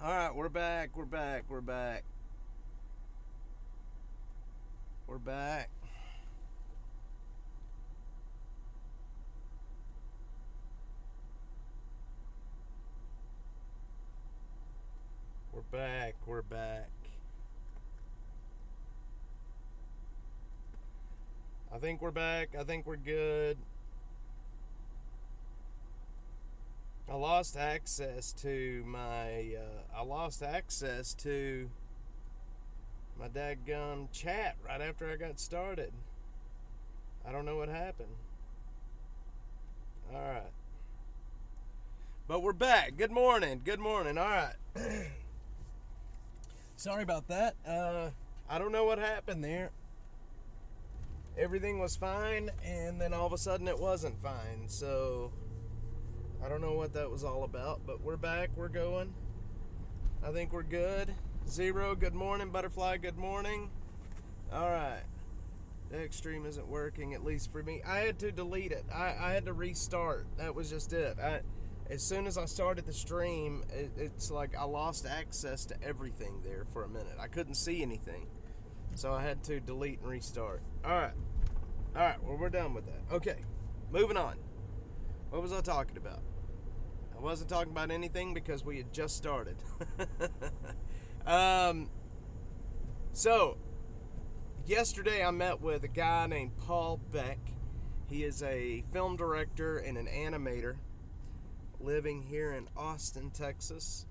Alright, we're back. We're back. We're back. We're back. We're back. We're back. I think we're back. I think we're good. I lost access to my my dadgum chat right after I got started. I don't know what happened. All right. But we're back. Good morning. Good morning. All right. Sorry about that. I don't know what happened there. Everything was fine, and then all of a sudden it wasn't fine. So I don't know what that was all about, but we're back. We're going. I think we're good. Zero, good morning. Butterfly, good morning. All right. The extreme isn't working, at least for me. I had to delete it. I had to restart. That was just it. As soon as I started the stream, it's like I lost access to everything there for a minute. I couldn't see anything. So I had to delete and restart. All right. All right, well, we're done with that. Okay, moving on. What was I talking about? I wasn't talking about anything because we had just started. So, yesterday I met with a guy named Paul Beck. He is a film director and an animator living here in Austin, Texas.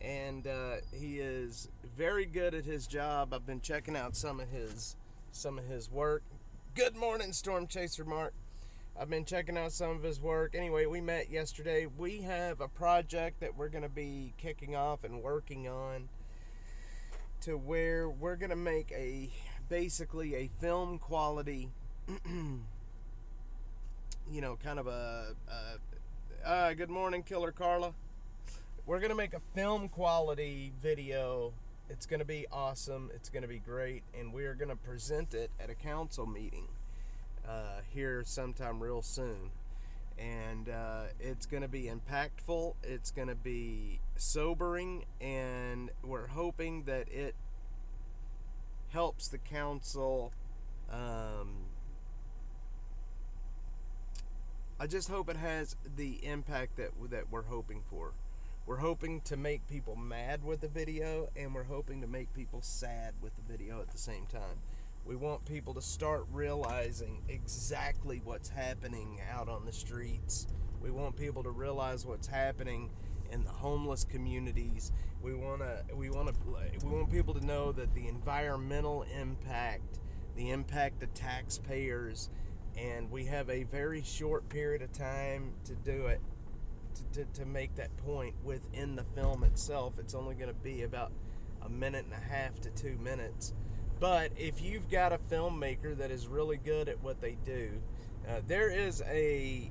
And he is very good at his job. I've been checking out some of his work. Good morning, Storm Chaser Mark. I've been checking out some of his work. Anyway, we met yesterday. We have a project that we're going to be kicking off and working on to where we're going to make basically a film quality, kind of good morning, Killer Carla. We're going to make a film quality video. It's going to be awesome. It's going to be great. And we're going to present it at a council meeting here sometime real soon. And it's going to be impactful. It's going to be sobering. And we're hoping that it helps the council. I just hope it has the impact that we're hoping for. We're hoping to make people mad with the video, and we're hoping to make people sad with the video at the same time. We want people to start realizing exactly what's happening out on the streets. We want people to realize what's happening in the homeless communities. We want people to know that the environmental impact, the impact of taxpayers, and we have a very short period of time to do it. To make that point within the film itself. It's only going to be about 1.5 minutes to 2 minutes. But if you've got a filmmaker that is really good at what they do, there is a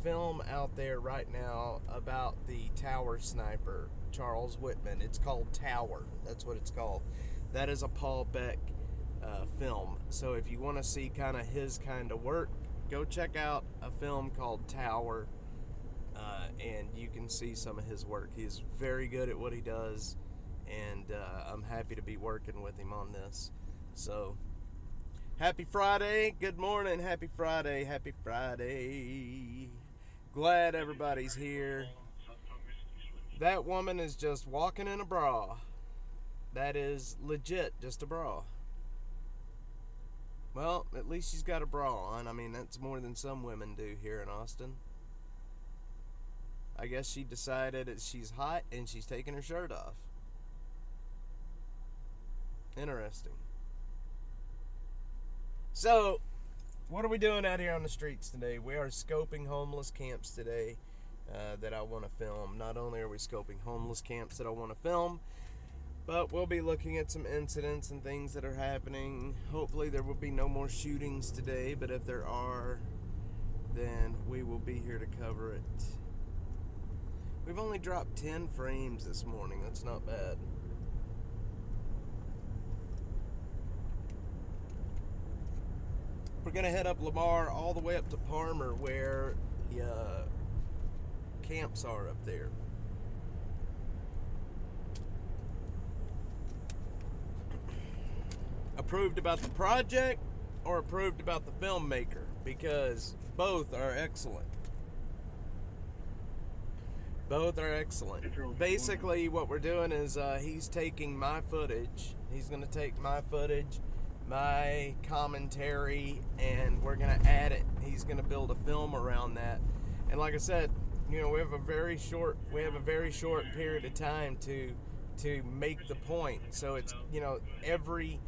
film out there right now about the tower sniper, Charles Whitman. It's called Tower. That's what it's called. That is a Paul Beck film. So if you want to see kind of his kind of work, go check out a film called Tower. And you can see some of his work. He's very good at what he does, and I'm happy to be working with him on this. So, happy Friday. Good morning. Happy Friday. Happy Friday. Glad everybody's here. That woman is just walking in a bra. That is legit just a bra. Well, at least she's got a bra on. I mean, that's more than some women do here in Austin. I guess she decided that she's hot and she's taking her shirt off. Interesting. So, what are we doing out here on the streets today? We are scoping homeless camps today that I want to film. Not only are we scoping homeless camps that I want to film, but we'll be looking at some incidents and things that are happening. Hopefully there will be no more shootings today, but if there are, then we will be here to cover it. We've only dropped 10 frames this morning. That's not bad. We're going to head up Lamar all the way up to Palmer where the camps are up there. approved about the project or approved about the filmmaker, because both are excellent. Both are excellent. Basically, what we're doing is he's taking my footage. He's going to take my footage, my commentary, and we're going to add it. He's going to build a film around that. And like I said, you know, we have a very short period of time to make the point. So it's, you know, every,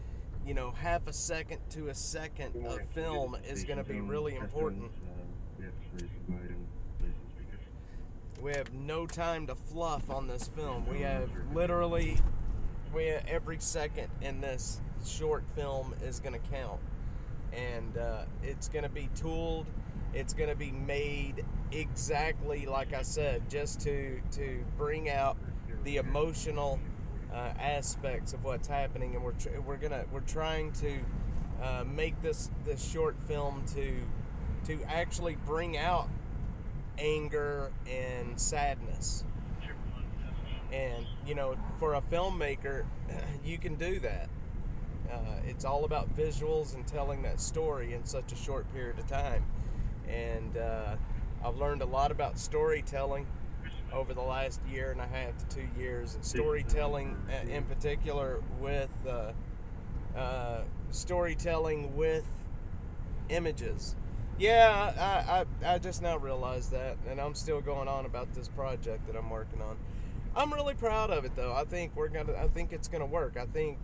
you know, half a second to a second of film is going to be really important. We have no time to fluff on this film. We have every second in this short film is going to count. And it's going to be tooled. It's going to be made exactly like I said, just to bring out the emotional aspects of what's happening. And we're trying to make this short film to actually bring out anger and sadness. And you know, for a filmmaker, you can do that. It's all about visuals and telling that story in such a short period of time. And I've learned a lot about storytelling over the last year and a half to 2 years, and storytelling in particular with storytelling with images. Yeah, I just now realized that, and I'm still going on about this project that I'm working on. I'm really proud of it, though. I think it's gonna work. I think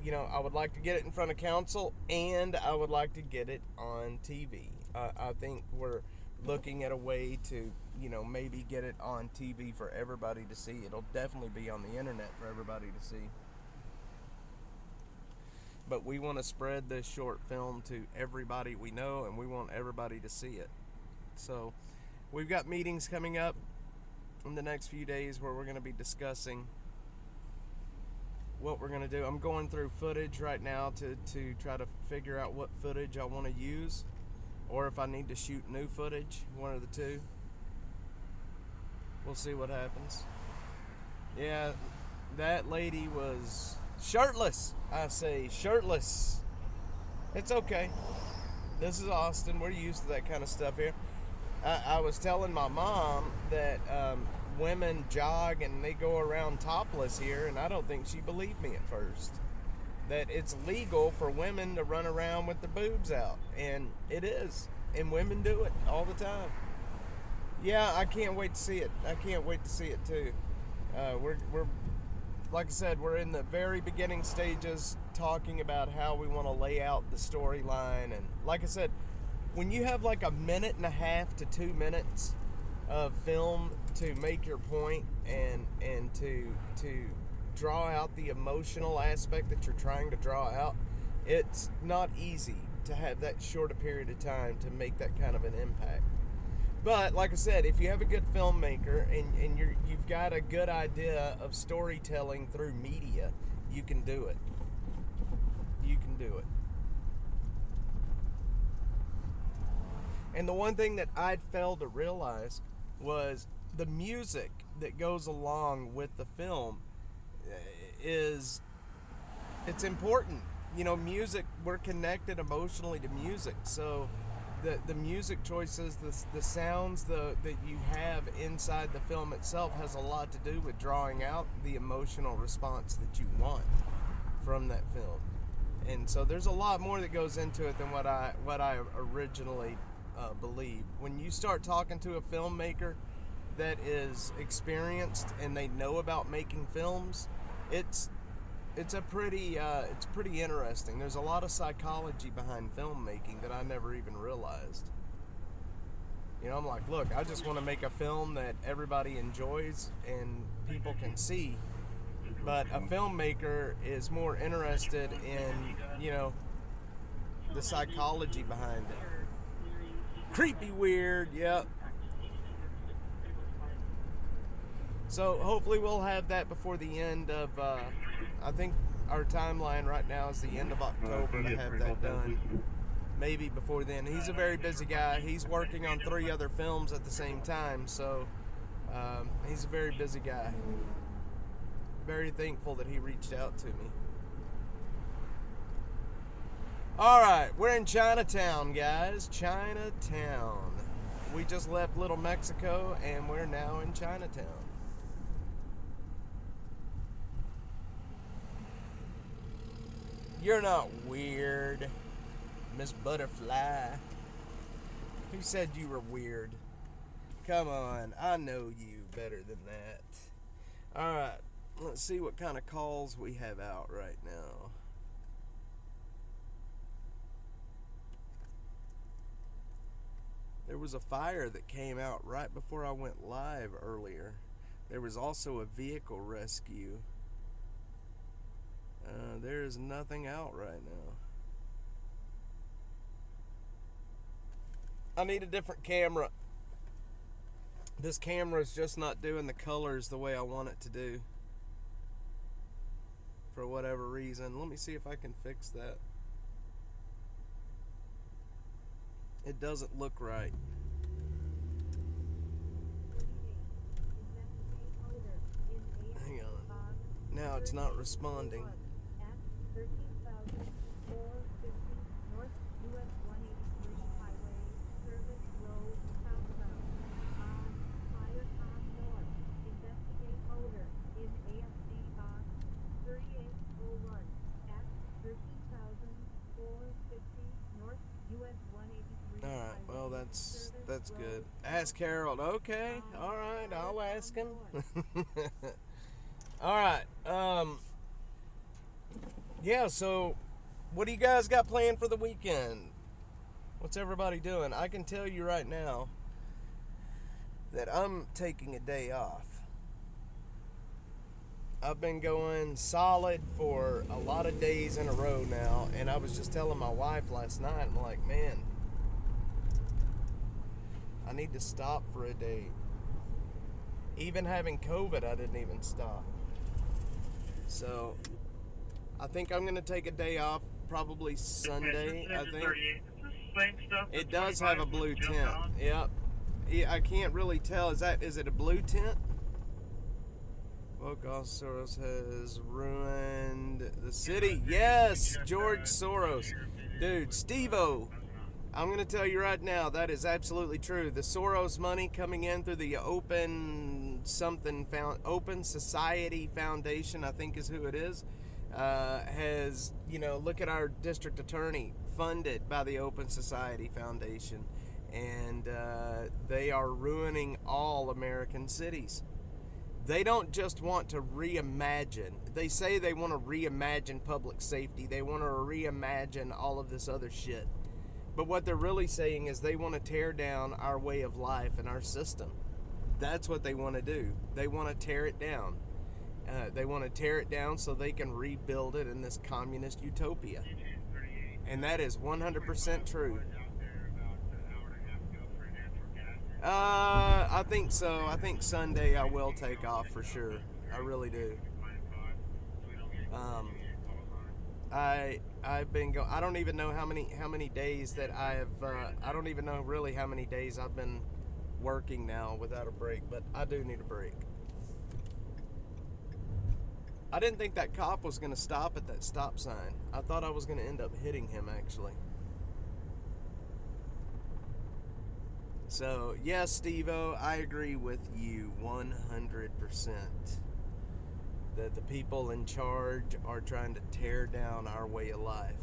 you know, I would like to get it in front of council, and I would like to get it on TV. I think we're looking at a way to, you know, maybe get it on TV for everybody to see. It'll definitely be on the internet for everybody to see. But we want to spread this short film to everybody we know, and we want everybody to see it. So we've got meetings coming up in the next few days where we're going to be discussing what we're going to do. I'm going through footage right now to try to figure out what footage I want to use, or if I need to shoot new footage, one of the two. We'll see what happens. Yeah, that lady was shirtless. I say shirtless. It's okay. This is Austin. We're used to that kind of stuff here. I was telling my mom that women jog and they go around topless here, and I don't think she believed me at first. That it's legal for women to run around with their boobs out, and it is, and women do it all the time. Yeah, I can't wait to see it. I can't wait to see it too. We're like I said, we're in the very beginning stages talking about how we want to lay out the storyline. And like I said, when you have like a minute and a half to 2 minutes of film to make your point and to draw out the emotional aspect that you're trying to draw out, it's not easy to have that short a period of time to make that kind of an impact. But like I said, if you have a good filmmaker and you've got a good idea of storytelling through media, you can do it. You can do it. And the one thing that I'd failed to realize was the music that goes along with the film it's important. You know, music, we're connected emotionally to music, so the music choices, the sounds that you have inside the film itself has a lot to do with drawing out the emotional response that you want from that film. And so there's a lot more that goes into it than what I originally believed. When you start talking to a filmmaker that is experienced and they know about making films, it's pretty interesting. There's a lot of psychology behind filmmaking that I never even realized. You know, I'm like, look, I just want to make a film that everybody enjoys and people can see. But a filmmaker is more interested in, you know, the psychology behind it. Creepy weird, yep. So hopefully we'll have that before the end of, I think our timeline right now is the end of October to have that done. Maybe before then. He's a very busy guy. He's working on 3 other films at the same time, so he's a very busy guy. Very thankful that he reached out to me. Alright, we're in Chinatown, guys. Chinatown. We just left Little Mexico and we're now in Chinatown. You're not weird, Miss Butterfly. Who said you were weird? Come on, I know you better than that. Alright, let's see what kind of calls we have out right now. There was a fire that came out right before I went live earlier. There was also a vehicle rescue. There is nothing out right now. I need a different camera. This camera is just not doing the colors the way I want it to do. For whatever reason. Let me see if I can fix that. It doesn't look right. Hang on. Now it's not responding. Alright, well that's good. Ask Harold. Okay, alright, I'll ask him. Alright, yeah, so what do you guys got planned for the weekend? What's everybody doing? I can tell you right now that I'm taking a day off. I've been going solid for a lot of days in a row now, and I was just telling my wife last night, I'm like, man, I need to stop for a day. Even having COVID, I didn't even stop. So, I think I'm going to take a day off, probably Sunday, I think. It does have a blue tent. Yep. Yeah, I can't really tell. Is it a blue tent? Gosh, Soros has ruined the city. Yes, George Soros. Dude, Steve-O. I'm going to tell you right now, that is absolutely true. The Soros money coming in through the Open Society Foundation, I think is who it is, has, look at our district attorney, funded by the Open Society Foundation. And they are ruining all American cities. They don't just want to reimagine. They say they want to reimagine public safety. They want to reimagine all of this other shit. But what they're really saying is they want to tear down our way of life and our system. That's what they want to do. They want to tear it down. They want to tear it down so they can rebuild it in this communist utopia. And that is 100% true. I think so. I think Sunday I will take off for sure. I really do. I've been going. I don't even know how many days that I have. I don't even know really how many days I've been working now without a break. But I do need a break. I didn't think that cop was going to stop at that stop sign. I thought I was going to end up hitting him actually. So, yes, Steve-O, I agree with you 100%. That the people in charge are trying to tear down our way of life.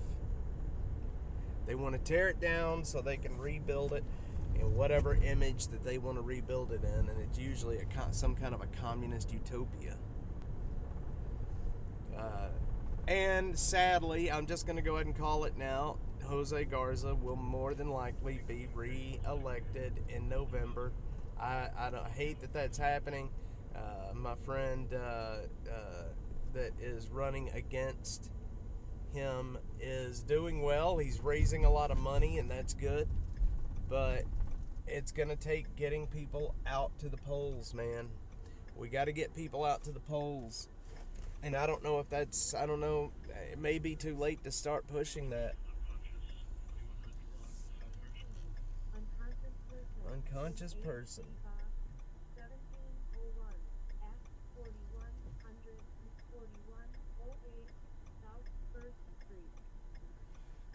They want to tear it down so they can rebuild it in whatever image that they want to rebuild it in, and it's usually some kind of a communist utopia. And sadly, I'm just going to go ahead and call it now, Jose Garza will more than likely be re-elected in November. I hate that that's happening. My friend that is running against him is doing well. He's raising a lot of money, and that's good. But it's going to take getting people out to the polls, man. We got to get people out to the polls. And I don't know if that's, I don't know, it may be too late to start pushing that. Unconscious person.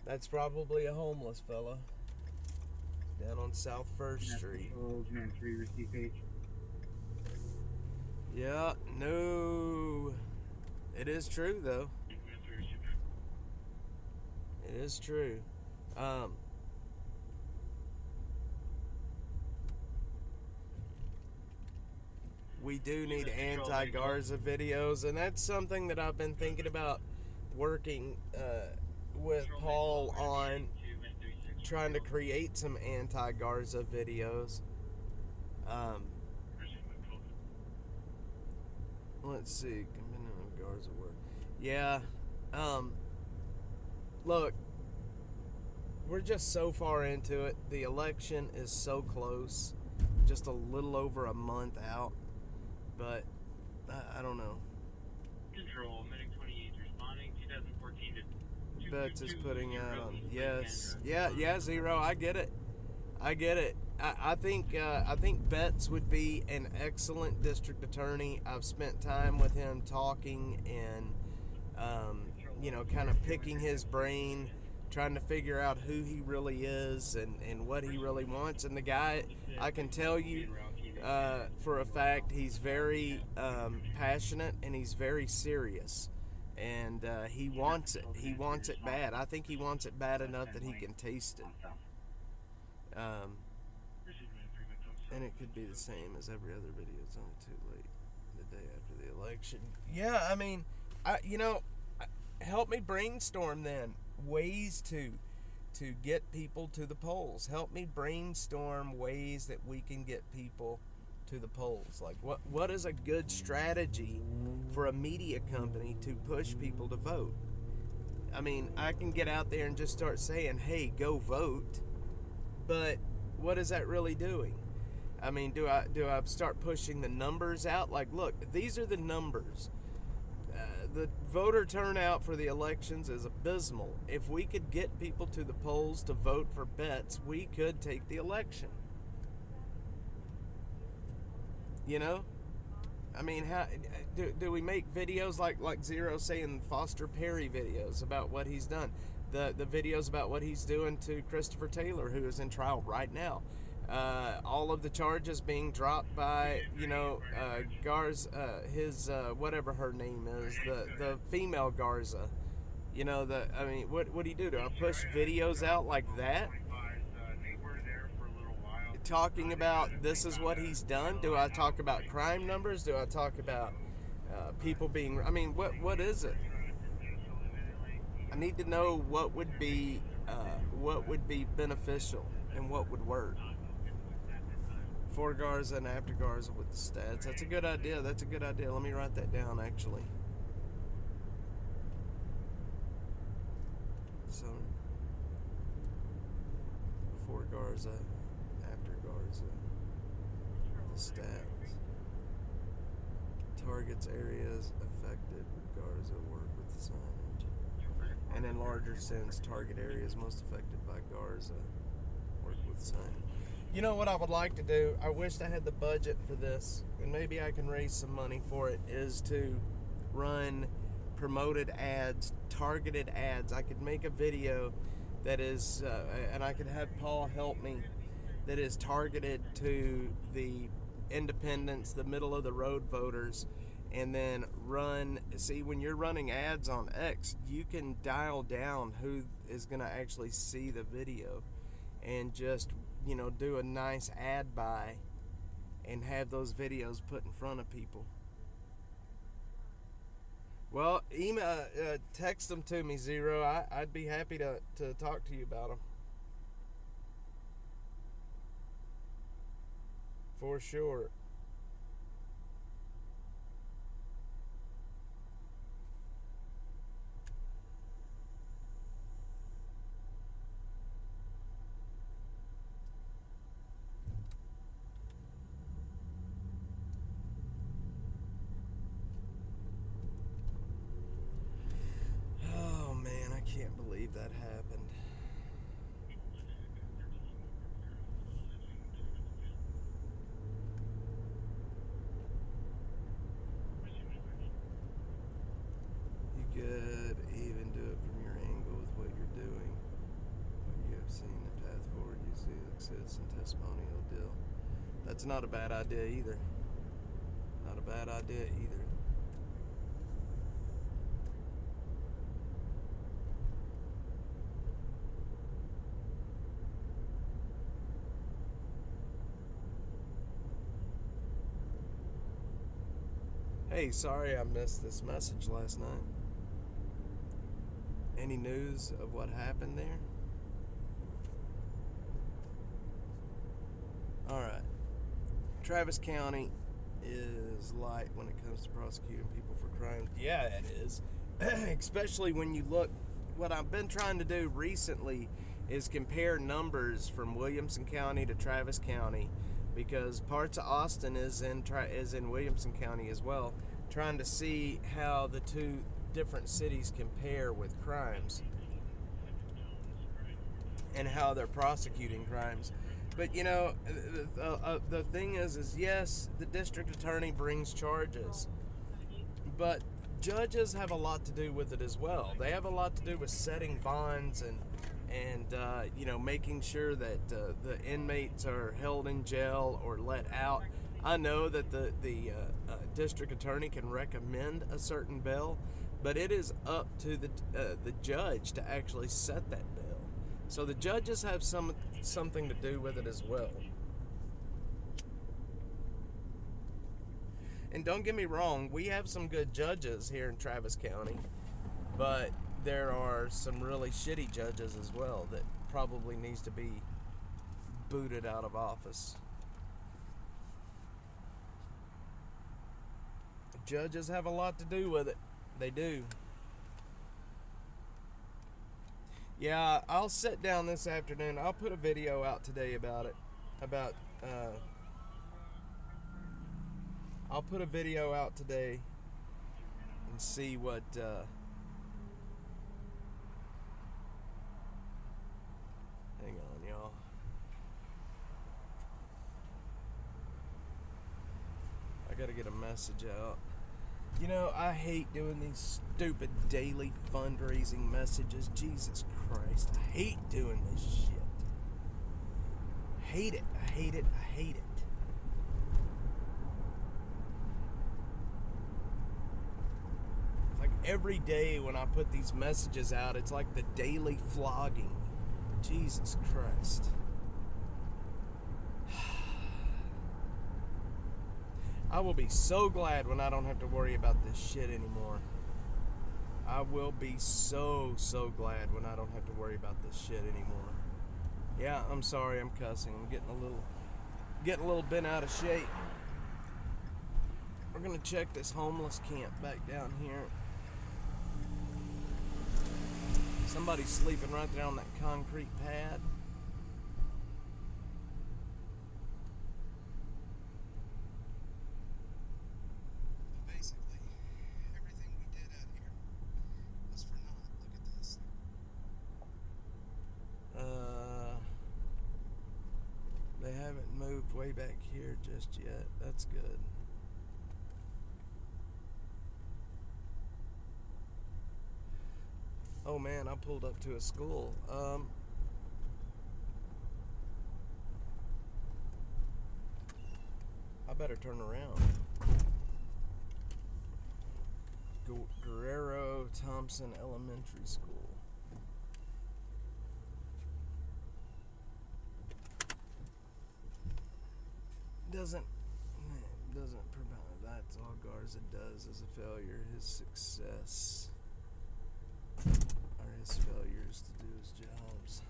That's probably a homeless fella down on South First Street. Yeah, no. It is true, though. It is true. We do need anti-Garza videos, and that's something that I've been thinking about working with Paul on, trying to create some anti-Garza videos. Let's see. Garza work. Yeah. Look, we're just so far into it. The election is so close, just a little over a month out. But I don't know. Control, Medic 28 responding, 2014 to Betts is putting out on. Yes. Yeah, Zero. I get it. I think Betts would be an excellent district attorney. I've spent time with him talking and kind of picking his brain, trying to figure out who he really is and what he really wants. And the guy, I can tell you for a fact, he's very passionate and he's very serious. And he wants it. He wants it bad. I think he wants it bad enough that he can taste it. And it could be the same as every other video. It's only too late the day after the election. Yeah, I mean, help me brainstorm then ways to get people to the polls. Help me brainstorm ways that we can get people to the polls. Like what is a good strategy for a media company to push people to vote? I mean, I can get out there and just start saying, hey, go vote, but what is that really doing? I mean, do I start pushing the numbers out? Like, look, these are the numbers. The voter turnout for the elections is abysmal. If we could get people to the polls to vote for Betts, we could take the election. You know? I mean, how do we make videos like Zero saying Foster Perry videos about what he's done? The videos about what he's doing to Christopher Taylor, who is in trial right now. All of the charges being dropped by, Garza, his, whatever her name is, the female Garza. What do you do? Do I push videos out like that? Talking about this is what he's done? Do I talk about crime numbers? Do I talk about people being, what is it? I need to know what would be beneficial and what would work. Before Garza and after Garza with the stats. That's a good idea. Let me write that down, actually. So, before Garza, after Garza, the stats. Targets areas affected with Garza, work with the signage. And in larger sense, target areas most affected by Garza, work with signage. You know what I would like to do? I wish I had the budget for this, and maybe I can raise some money for it, is to run promoted ads, targeted ads. I could make a video that is, and I could have Paul help me, that is targeted to the independents, the middle of the road voters, and then see, when you're running ads on X, you can dial down who is going to actually see the video and just do a nice ad buy and have those videos put in front of people. Well, text them to me, Zero. I'd be happy to talk to you about them. For sure. That happened. You could even do it from your angle with what you're doing. citizen testimonial deal. That's not a bad idea either. Not a bad idea either. Hey, sorry I missed this message last night. Any news of what happened there? Alright. Travis County is light when it comes to prosecuting people for crimes. Yeah, it is. Especially when you look, what I've been trying to do recently is compare numbers from Williamson County to Travis County, because parts of Austin is in Williamson County as well, trying to see how the two different cities compare with crimes and how they're prosecuting crimes. But you know, the thing is yes, the district attorney brings charges, but judges have a lot to do with it as well. They have a lot to do with setting bonds and you know, making sure that the inmates are held in jail or let out. I know that the district attorney can recommend a certain bail, but it is up to the judge to actually set that bail. So the judges have something to do with it as well. And don't get me wrong, we have some good judges here in Travis County, but there are some really shitty judges as well that probably needs to be booted out of office. Judges have a lot to do with it. They do. Yeah, I'll sit down this afternoon. I'll put a video out today about it. I'll put a video out today and see what hang on, y'all. I gotta get a message out. You know, I hate doing these stupid daily fundraising messages. Jesus Christ, I hate doing this shit. Hate it, I hate it, I hate it. Like every day when I put these messages out, it's like the daily flogging. Jesus Christ. I will be so glad when I don't have to worry about this shit anymore. I will be so glad when I don't have to worry about this shit anymore. Yeah, I'm sorry I'm cussing. I'm getting a little bent out of shape. We're gonna check this homeless camp back down here. Somebody's sleeping right there on that concrete pad. They haven't moved way back here just yet. That's good. Oh man, I pulled up to a school. I better turn around. Guerrero Thompson Elementary School. Doesn't provide. That's all Garza does is a failure. His success or his failures to do his jobs.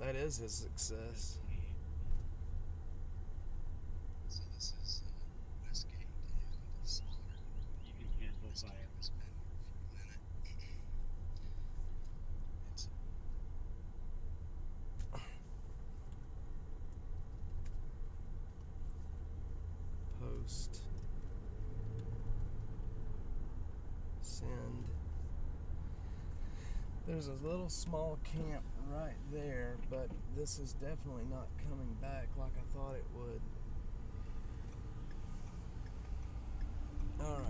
That is his success. So this is Westgate and Slaughter. You can cancel by it. It's been for a minute. It's Post. Send. There's a little small camp right there, but this is definitely not coming back like I thought it would. Alright.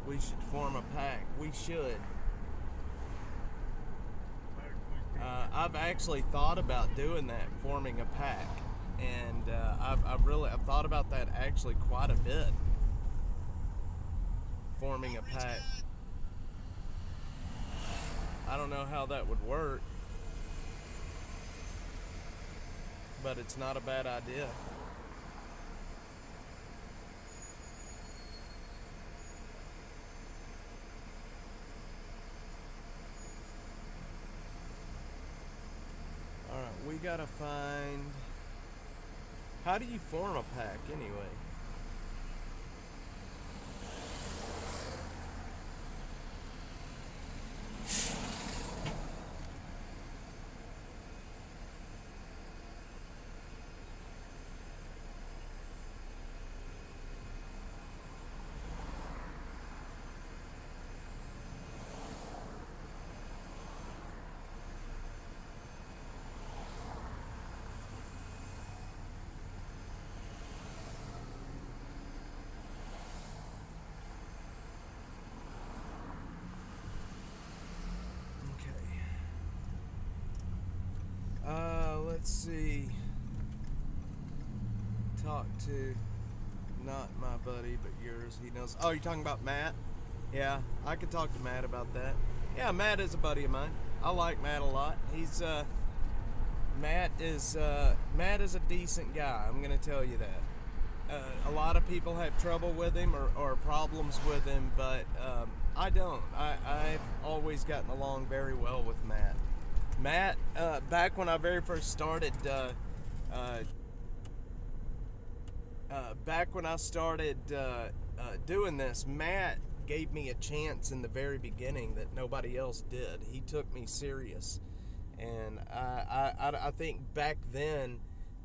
We should form a pack. We should. I've actually thought about doing that, forming a pack, and I've thought about that actually quite a bit. Forming a pack. I don't know how that would work, but it's not a bad idea. Alright, we gotta find... How do you form a pack anyway? Let's see. Talk to not my buddy, but yours. He knows. Oh, you're talking about Matt? Yeah, I could talk to Matt about that. Yeah, Matt is a buddy of mine. I like Matt a lot. He's Matt is a decent guy. I'm gonna tell you that. A lot of people have trouble with him or problems with him, but I don't. I've always gotten along very well with Matt. Matt, back when I very first started, doing this, Matt gave me a chance in the very beginning that nobody else did. He took me serious, and I think back then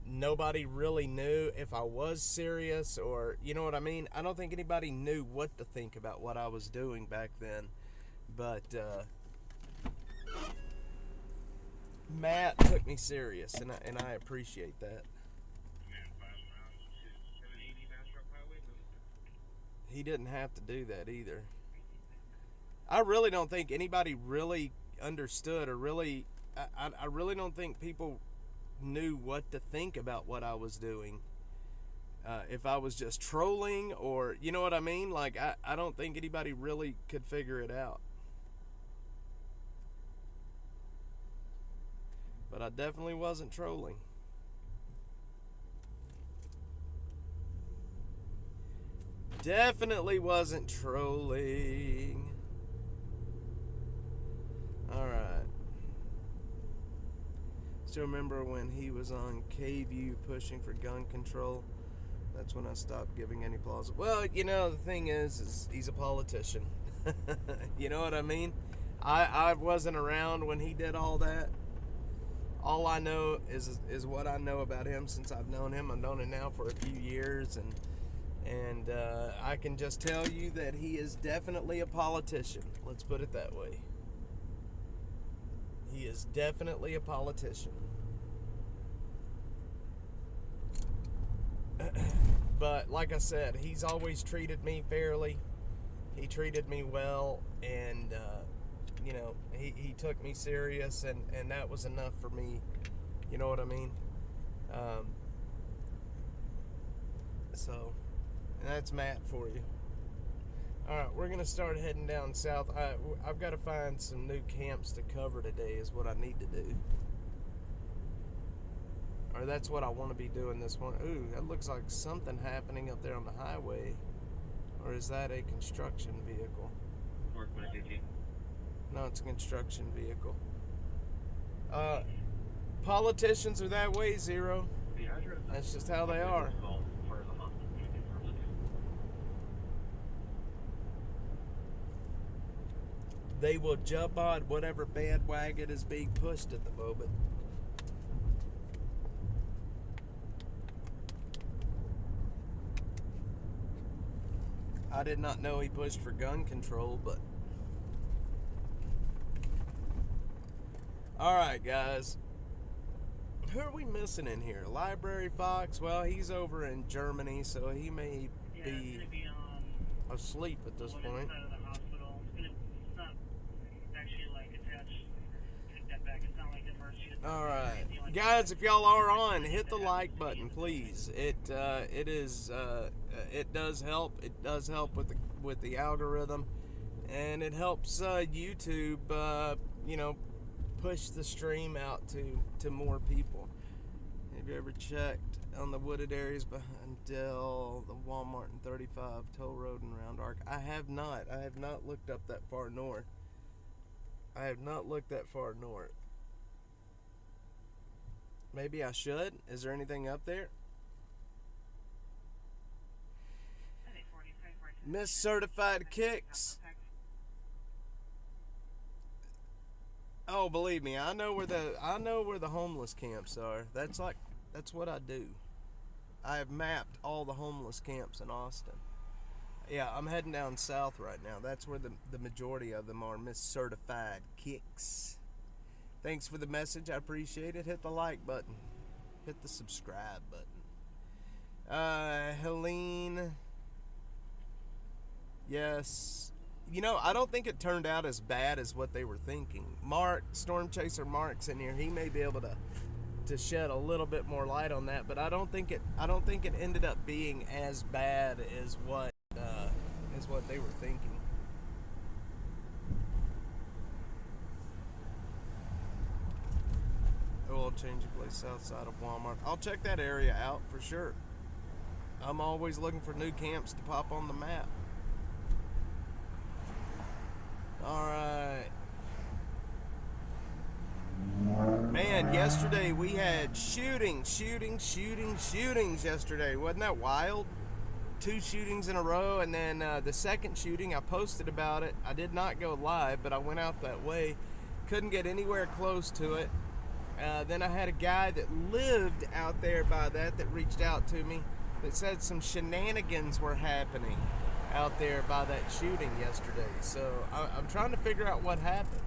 nobody really knew if I was serious, or you know what I mean. I don't think anybody knew what to think about what I was doing back then, but Matt took me serious, and I appreciate that. He didn't have to do that either. I really don't think anybody really understood, or really, I really don't think people knew what to think about what I was doing. If I was just trolling, or you know what I mean? Like, I don't think anybody really could figure it out. But I definitely wasn't trolling. Definitely wasn't trolling. Alright. Still remember when he was on KView pushing for gun control? That's when I stopped giving any plausible. Well, you know, the thing is he's a politician. You know what I mean? I wasn't around when he did all that. All I know is what I know about him since I've known him. I've known him now for a few years, and I can just tell you that he is definitely a politician. Let's put it that way. He is definitely a politician. But like I said, he's always treated me fairly. He treated me well, and you know, he took me serious, and that was enough for me. You know what I mean? So, and that's Matt for you. Alright, we're going to start heading down south. I've got to find some new camps to cover today is what I need to do. Or that's what I want to be doing this morning. Ooh, that looks like something happening up there on the highway. Or is that a construction vehicle? North 115. No, it's a construction vehicle. Politicians are that way, Zero. That's just how they are. They will jump on whatever bandwagon is being pushed at the moment. I did not know he pushed for gun control, but... Alright, guys. Who are we missing in here? Library Fox? Well, he's over in Germany, so he may be... asleep at this One point. inside of the hospital. It's not actually like attached. Take that back. It's not like the emergency. All right, guys, if y'all are on, hit the like button, please. It does help. It does help with the algorithm, and it helps YouTube, push the stream out to more people. Have you ever checked on the wooded areas behind Dell, the Walmart and 35 Toll Road and Round Arc? I have not. I have not looked up that far north. Maybe I should. Is there anything up there? Miss Certified Kicks. Oh, believe me, I know where the homeless camps are. That's what I do. I have mapped all the homeless camps in Austin. Yeah, I'm heading down south right now. That's where the majority of them are. Miss Certified Kicks. Thanks for the message. I appreciate it. Hit the like button. Hit the subscribe button. Helene. Yes. I don't think it turned out as bad as what they were thinking. Mark, Storm Chaser Mark's in here. He may be able to shed a little bit more light on that, but I don't think it ended up being as bad as what they were thinking. Oil changing place south side of Walmart. I'll check that area out for sure. I'm always looking for new camps to pop on the map. Alright. Man, yesterday we had shootings yesterday. Wasn't that wild? 2 shootings in a row, and then the second shooting, I posted about it. I did not go live, but I went out that way. Couldn't get anywhere close to it. Then I had a guy that lived out there by that reached out to me that said some shenanigans were happening out there by that shooting yesterday. So I'm trying to figure out what happened.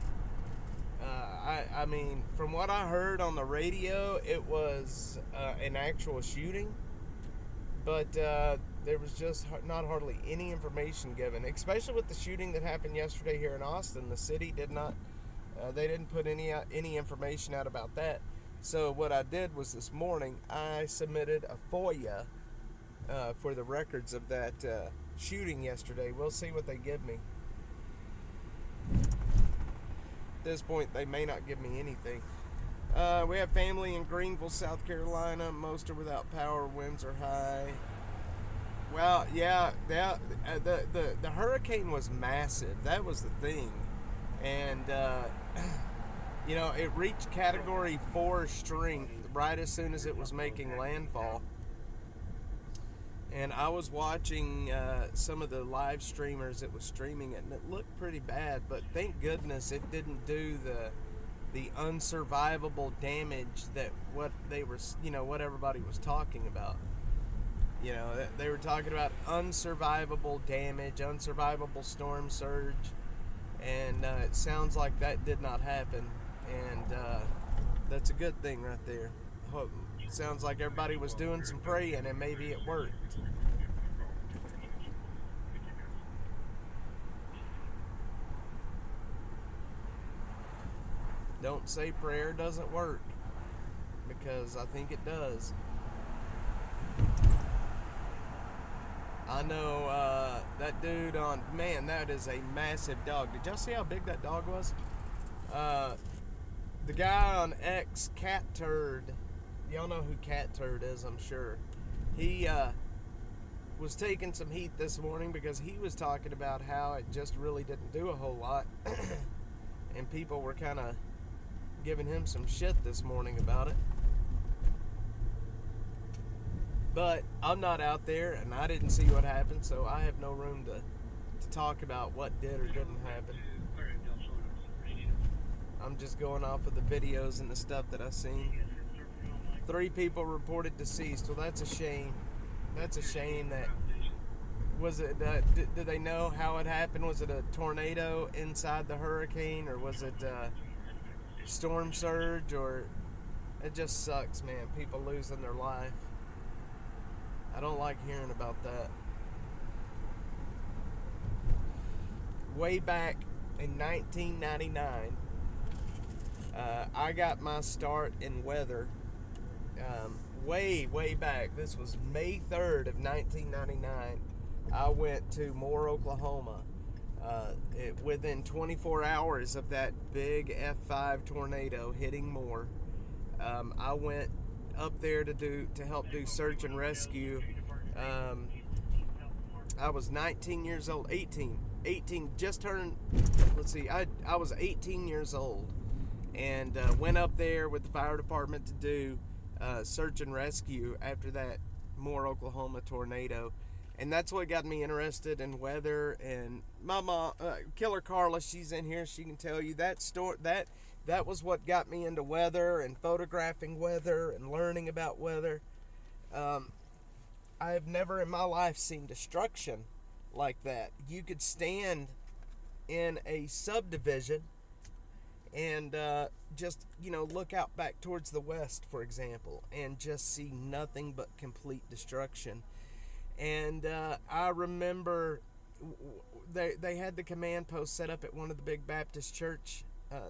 I mean, from what I heard on the radio, it was an actual shooting, but there was just not hardly any information given, especially with the shooting that happened yesterday here in Austin. The city did not, they didn't put any information out about that. So what I did was this morning, I submitted a FOIA for the records of that shooting yesterday. We'll see what they give me. At this point, they may not give me anything. We have family in Greenville, South Carolina. Most are without power. Winds are high. Well, yeah, the hurricane was massive. That was the thing. And, it reached Category 4 strength right as soon as it was making landfall. And I was watching some of the live streamers that was streaming it, and it looked pretty bad, but thank goodness it didn't do the unsurvivable damage that what everybody was talking about. They were talking about unsurvivable damage, unsurvivable storm surge, and it sounds like that did not happen, and that's a good thing right there. Sounds like everybody was doing some praying, and maybe it worked. Don't say prayer doesn't work, because I think it does. I know that dude that is a massive dog. Did y'all see how big that dog was? The guy on X, Cat Turd, y'all know who Cat Turd is, I'm sure. He was taking some heat this morning because he was talking about how it just really didn't do a whole lot. And people were kind of giving him some shit this morning about it. But I'm not out there, and I didn't see what happened, so I have no room to talk about what did or didn't happen. I'm just going off of the videos and the stuff that I've seen. 3 people reported deceased. Well, that's a shame. That's a shame. That was it. Did they know how it happened? Was it a tornado inside the hurricane, or was it storm surge? Or it just sucks, man. People losing their life. I don't like hearing about that. way back in 1999. I got my start in weather way back. This was May 3rd of 1999. I went to Moore, Oklahoma. Within 24 hours of that big F5 tornado hitting Moore, I went up there to help do search and rescue. I was 19 years old, 18, just turned, let's see, I was 18 years old, and went up there with the fire department to do search and rescue after that Moore, Oklahoma tornado. And that's what got me interested in weather. And my mom, Killer Carla, she's in here, she can tell you that story. That was what got me into weather and photographing weather and learning about weather. I have never in my life seen destruction like that. You could stand in a subdivision and just, look out back towards the west, for example, and just see nothing but complete destruction. And I remember they had the command post set up at one of the big Baptist church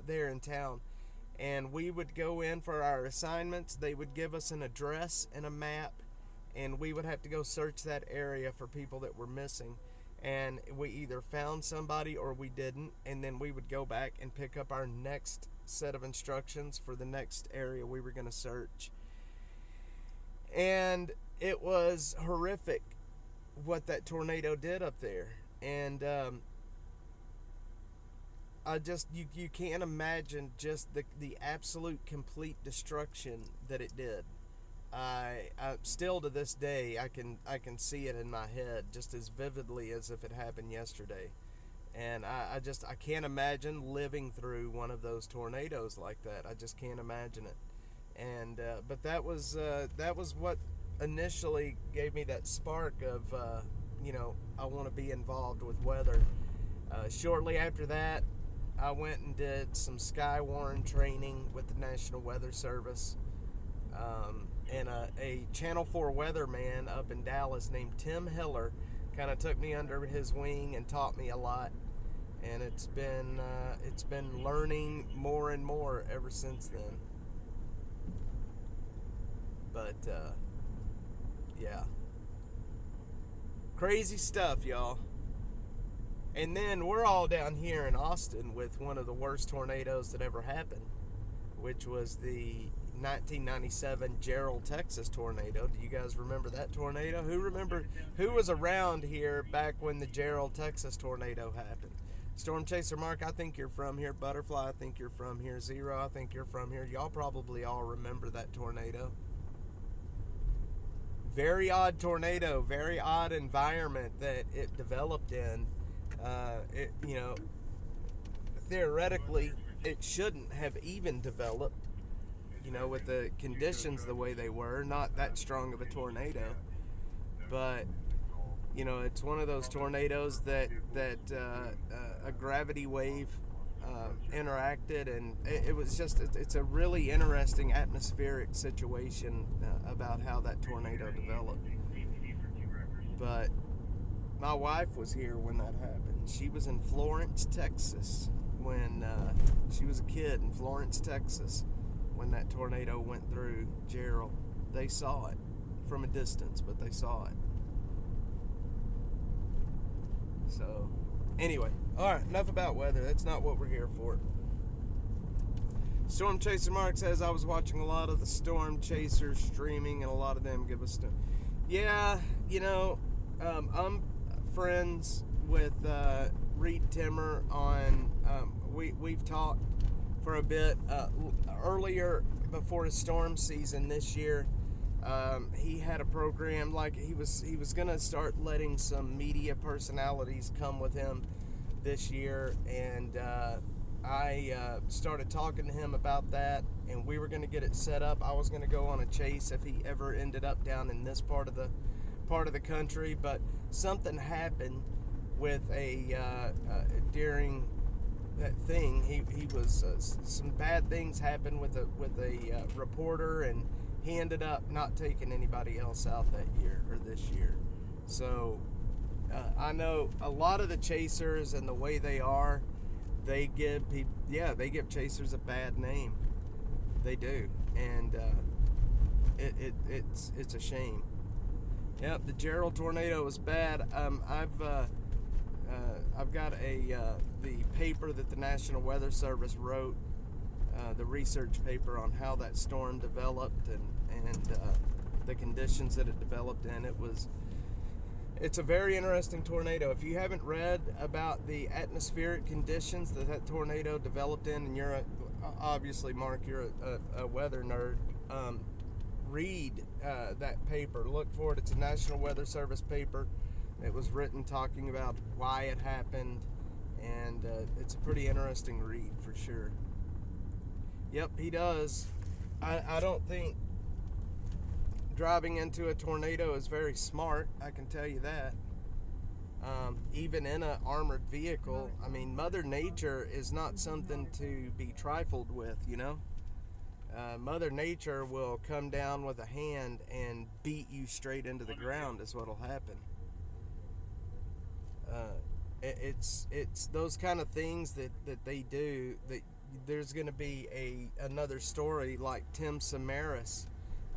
there in town, and we would go in for our assignments. They would give us an address and a map, and we would have to go search that area for people that were missing. And we either found somebody or we didn't, and then we would go back and pick up our next set of instructions for the next area we were going to search. And it was horrific what that tornado did up there. And you can't imagine just the absolute complete destruction that it did. I still to this day I can see it in my head just as vividly as if it happened yesterday. And I can't imagine living through one of those tornadoes like that. I just can't imagine it. And but that was what initially gave me that spark of I want to be involved with weather. Shortly after that, I went and did some Skywarn training with the National Weather Service. And a Channel 4 weatherman up in Dallas named Tim Hiller kind of took me under his wing and taught me a lot. And it's been learning more and more ever since then. But yeah, crazy stuff, y'all. And then we're all down here in Austin with one of the worst tornadoes that ever happened, which was the 1997 Gerald, Texas tornado. Do you guys remember that tornado? Who was around here back when the Gerald, Texas tornado happened? Storm Chaser Mark, I think you're from here. Butterfly, I think you're from here. Zero, I think you're from here. Y'all probably all remember that tornado. Very odd tornado, very odd environment that it developed in. Theoretically, it shouldn't have even developed, with the conditions the way they were. Not that strong of a tornado, but it's one of those tornadoes that a gravity wave interacted, and it was it's a really interesting atmospheric situation about how that tornado developed. But my wife was here when that happened. She was in Florence, Texas when she was a kid in Florence, Texas when that tornado went through Gerald. They saw it from a distance, but they saw it. So anyway, all right, enough about weather. That's not what we're here for. Storm Chaser Mark says, I was watching a lot of the Storm Chasers streaming, and a lot of them give us stuff. Yeah, I'm friends with Reed Timmer on, we've talked for a bit. Earlier, before the storm season this year, he had a program, like he was going to start letting some media personalities come with him this year, and I started talking to him about that, and we were going to get it set up. I was going to go on a chase if he ever ended up down in this part of the country, but something happened with during that thing. He was some bad things happened with a reporter, and he ended up not taking anybody else out that year or this year. So I know a lot of the chasers and the way they are, they give chasers a bad name. They do, and it's a shame. Yep, the Gerald tornado was bad. I've got the paper that the National Weather Service wrote, the research paper on how that storm developed and the conditions that it developed in. It's a very interesting tornado. If you haven't read about the atmospheric conditions that tornado developed in, and you're obviously, Mark, you're a weather nerd, read that paper. Look for it. It's a National Weather Service paper. It was written talking about why it happened, and it's a pretty interesting read for sure. Yep, he does. I don't think driving into a tornado is very smart, I can tell you that. Even in an armored vehicle, I mean, Mother Nature is not something to be trifled with, you know? Mother Nature will come down with a hand and beat you straight into the ground is what'll happen. It's those kind of things that they do. That there's going to be another story like Tim Samaras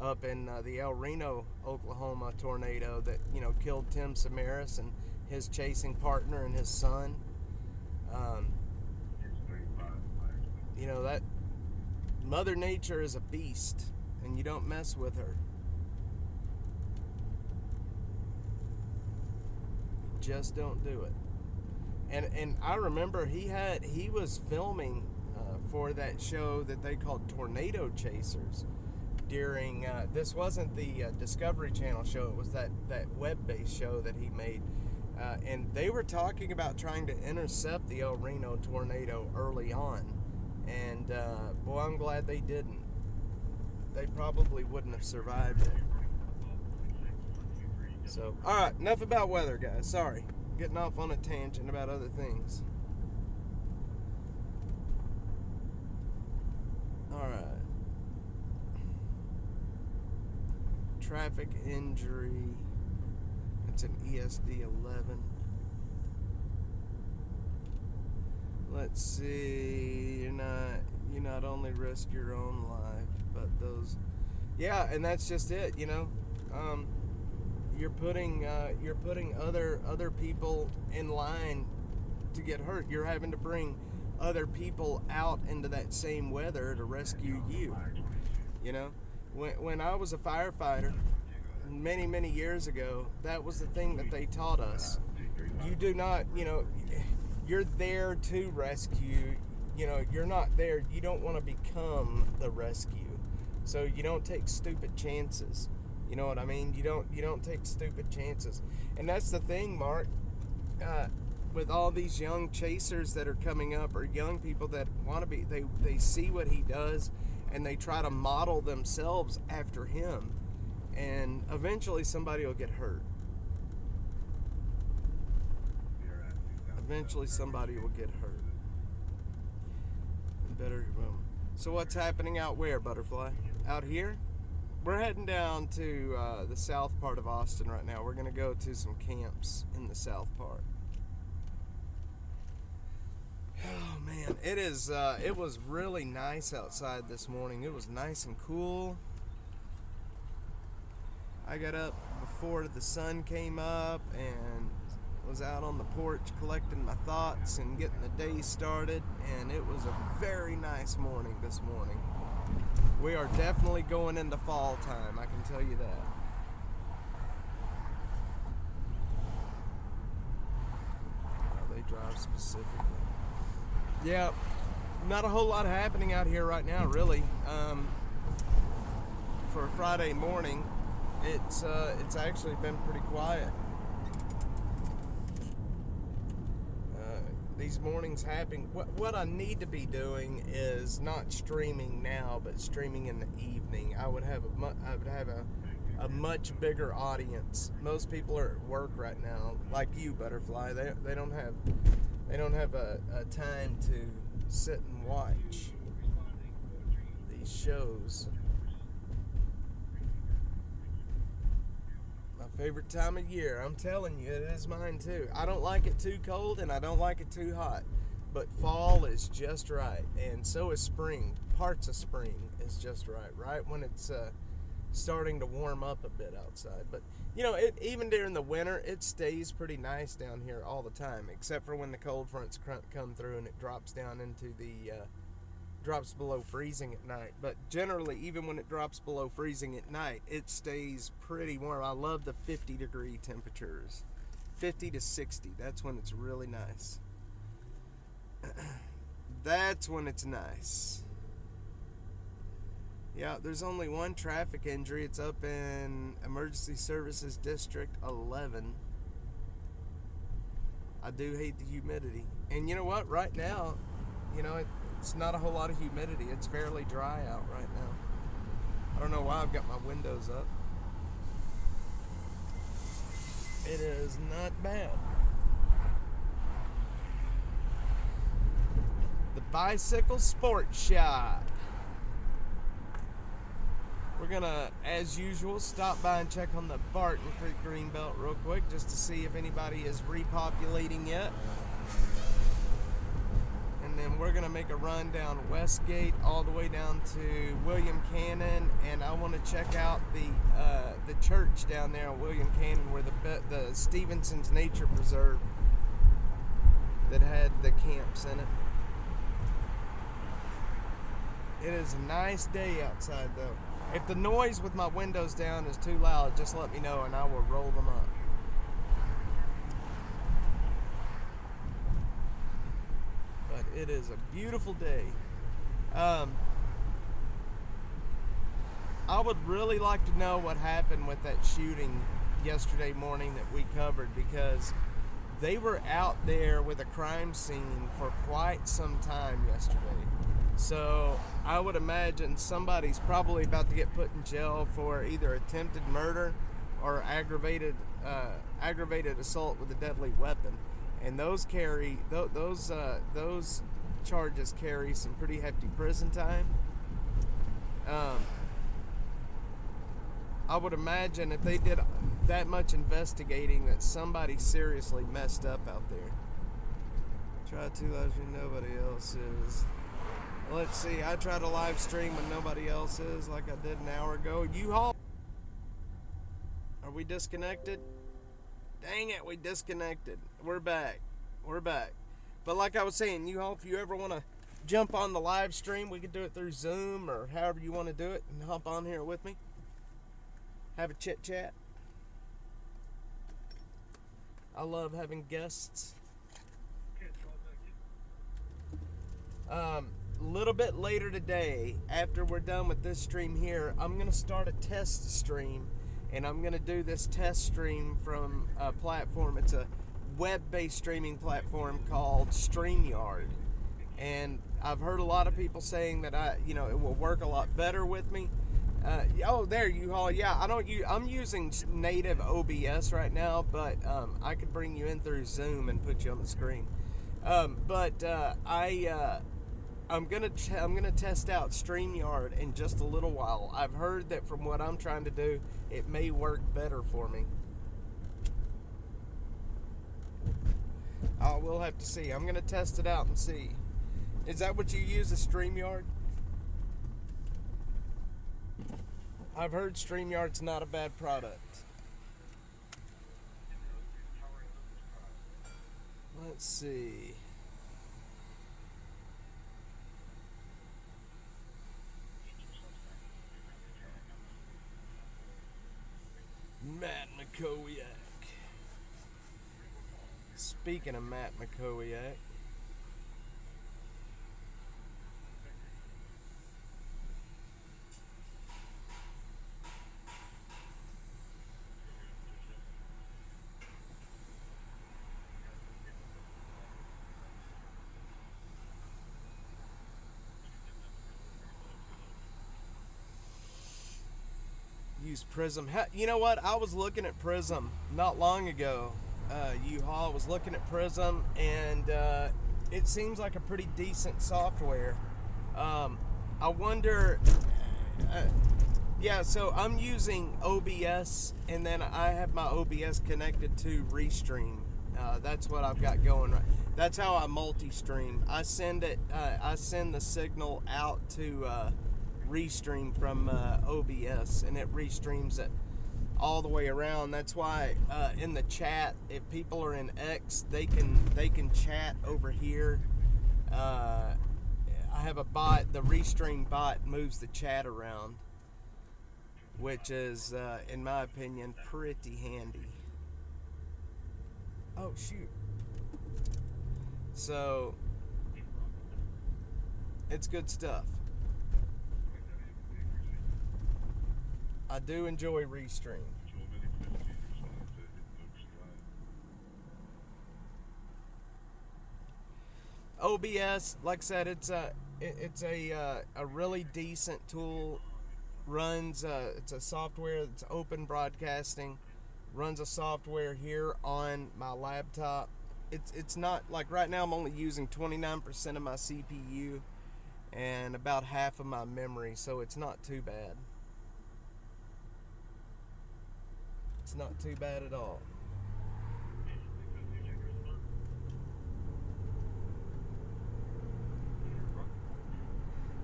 up in the El Reno, Oklahoma tornado that killed Tim Samaras and his chasing partner and his son. That Mother Nature is a beast, and you don't mess with her. Just don't do it. And I remember he was filming for that show that they called Tornado Chasers during this wasn't the Discovery Channel show, it was that web-based show that he made, and they were talking about trying to intercept the El Reno tornado early on, and boy, I'm glad they didn't. They probably wouldn't have survived it. So, alright, enough about weather, guys. Sorry, getting off on a tangent about other things. Alright. Traffic injury. It's an ESD 11. Let's see. You not only risk your own life, but those. Yeah, and that's just it. You're putting other people in line to get hurt. You're having to bring other people out into that same weather to rescue you. When I was a firefighter many years ago, that was the thing that they taught us. You do not, you're there to rescue. You're not there. You don't want to become the rescue. So you don't take stupid chances. You know what I mean? You don't take stupid chances. And that's the thing, Mark. With all these young chasers that are coming up, or young people that want to be, they see what he does and they try to model themselves after him, and eventually somebody will get hurt. Eventually somebody will get hurt. So what's happening out where, Butterfly? Out here? We're heading down to the south part of Austin right now. We're going to go to some camps in the south part. Oh man, it was really nice outside this morning. It was nice and cool. I got up before the sun came up and was out on the porch collecting my thoughts and getting the day started, and it was a very nice morning this morning. We are definitely going into fall time, I can tell you that. How they drive specifically. Yeah, not a whole lot happening out here right now, really. For a Friday morning, it's actually been pretty quiet. These mornings happen. What I need to be doing is not streaming now, but streaming in the evening. I would have a much bigger audience. Most people are at work right now, like you, Butterfly. They don't have a time to sit and watch these shows. My favorite time of year. I'm telling you, it is mine too. I don't like it too cold and I don't like it too hot. But fall is just right. And so is spring. Parts of spring is just right. Right when it's starting to warm up a bit outside. But, you know, even during the winter, it stays pretty nice down here all the time. Except for when the cold fronts come through and it drops down into the... drops below freezing at night. But generally, even when it drops below freezing at night, it stays pretty warm. I love the 50-degree temperatures. 50 to 60, that's when it's really nice. That's when it's nice. Yeah, there's only one traffic injury. It's up in Emergency Services District 11. I do hate the humidity. And you know what? Right now, you know, it's not a whole lot of humidity. It's fairly dry out right now. I don't know why I've got my windows up. It is not bad. The Bicycle Sports Shop. We're gonna, as usual, stop by and check on the Barton Creek Greenbelt real quick just to see if anybody is repopulating yet. And then we're gonna make a run down Westgate all the way down to William Cannon, and I want to check out the church down there on William Cannon where the Stevenson's Nature Preserve that had the camps in it. It is a nice day outside though. If the noise with my windows down is too loud, just let me know and I will roll them up. But it is a beautiful day. I would really like to know what happened with that shooting yesterday morning that we covered, because they were out there with a crime scene for quite some time yesterday. So I would imagine somebody's probably about to get put in jail for either attempted murder or aggravated assault with a deadly weapon. And those charges carry some pretty hefty prison time. I would imagine if they did that much investigating that somebody seriously messed up out there. Try to live when nobody else is. Let's see, I tried to live stream when nobody else is, like I did an hour ago. U-Haul? Are we disconnected? Dang it, we disconnected. We're back. But like I was saying, U-Haul, if you ever want to jump on the live stream, we could do it through Zoom or however you want to do it, and hop on here with me. Have a chit chat. I love having guests. A little bit later today, after we're done with this stream here, I'm going to start a test stream, and I'm going to do this test stream from a platform. It's a web-based streaming platform called StreamYard, and I've heard a lot of people saying that it will work a lot better with me. Oh, there, U-Haul. Yeah, I'm using native OBS right now, but I could bring you in through Zoom and put you on the screen. I'm gonna test out StreamYard in just a little while. I've heard that from what I'm trying to do, it may work better for me. We'll have to see. I'm gonna test it out and see. Is that what you use, a StreamYard? I've heard StreamYard's not a bad product. Let's see. Matt McCowiak. Speaking of Matt McCowiak, use Prism. You know what? I was looking at Prism not long ago. U-Haul was looking at Prism, and it seems like a pretty decent software. I wonder, Yeah, so I'm using OBS, and then I have my OBS connected to Restream. That's what I've got going. Right. That's how I multi-stream. I send the signal out to Restream from OBS, and it restreams it all the way around. That's why in the chat, if people are in X, they can chat over here. I have a bot. The Restream bot moves the chat around, which is, in my opinion, pretty handy. Oh, shoot. So, it's good stuff. I do enjoy Restream. OBS, like I said, it's a really decent tool. Runs it's a software that's open broadcasting. Runs a software here on my laptop. It's not like right now I'm only using 29% of my CPU and about half of my memory, so it's not too bad. It's not too bad at all.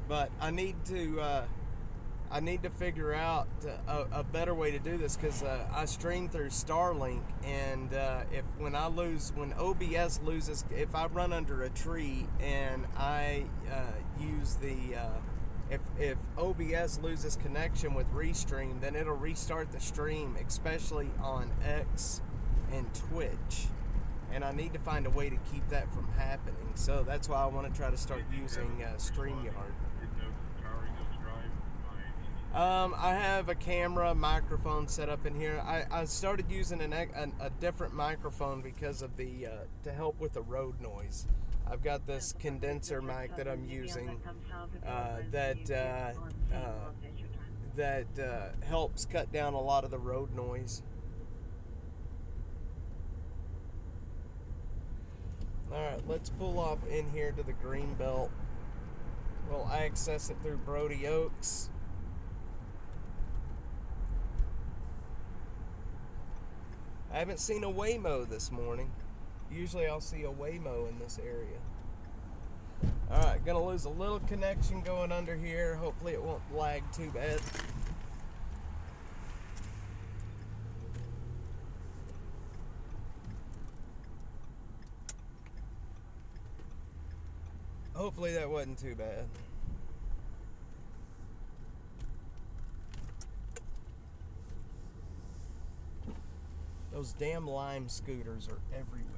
But I need to figure out a better way to do this, because I stream through Starlink, and when OBS loses, if I run under a tree and I use if OBS loses connection with Restream, then it'll restart the stream, especially on X and Twitch. And I need to find a way to keep that from happening. So that's why I want to try to start using StreamYard. I have a camera, microphone set up in here. I started using a different microphone because of to help with the road noise. I've got this condenser mic that I'm using that helps cut down a lot of the road noise. Alright, let's pull off in here to the Greenbelt. We'll access it through Brody Oaks. I haven't seen a Waymo this morning. Usually I'll see a Waymo in this area. Alright, gonna lose a little connection going under here. Hopefully it won't lag too bad. Hopefully that wasn't too bad. Those damn Lime scooters are everywhere.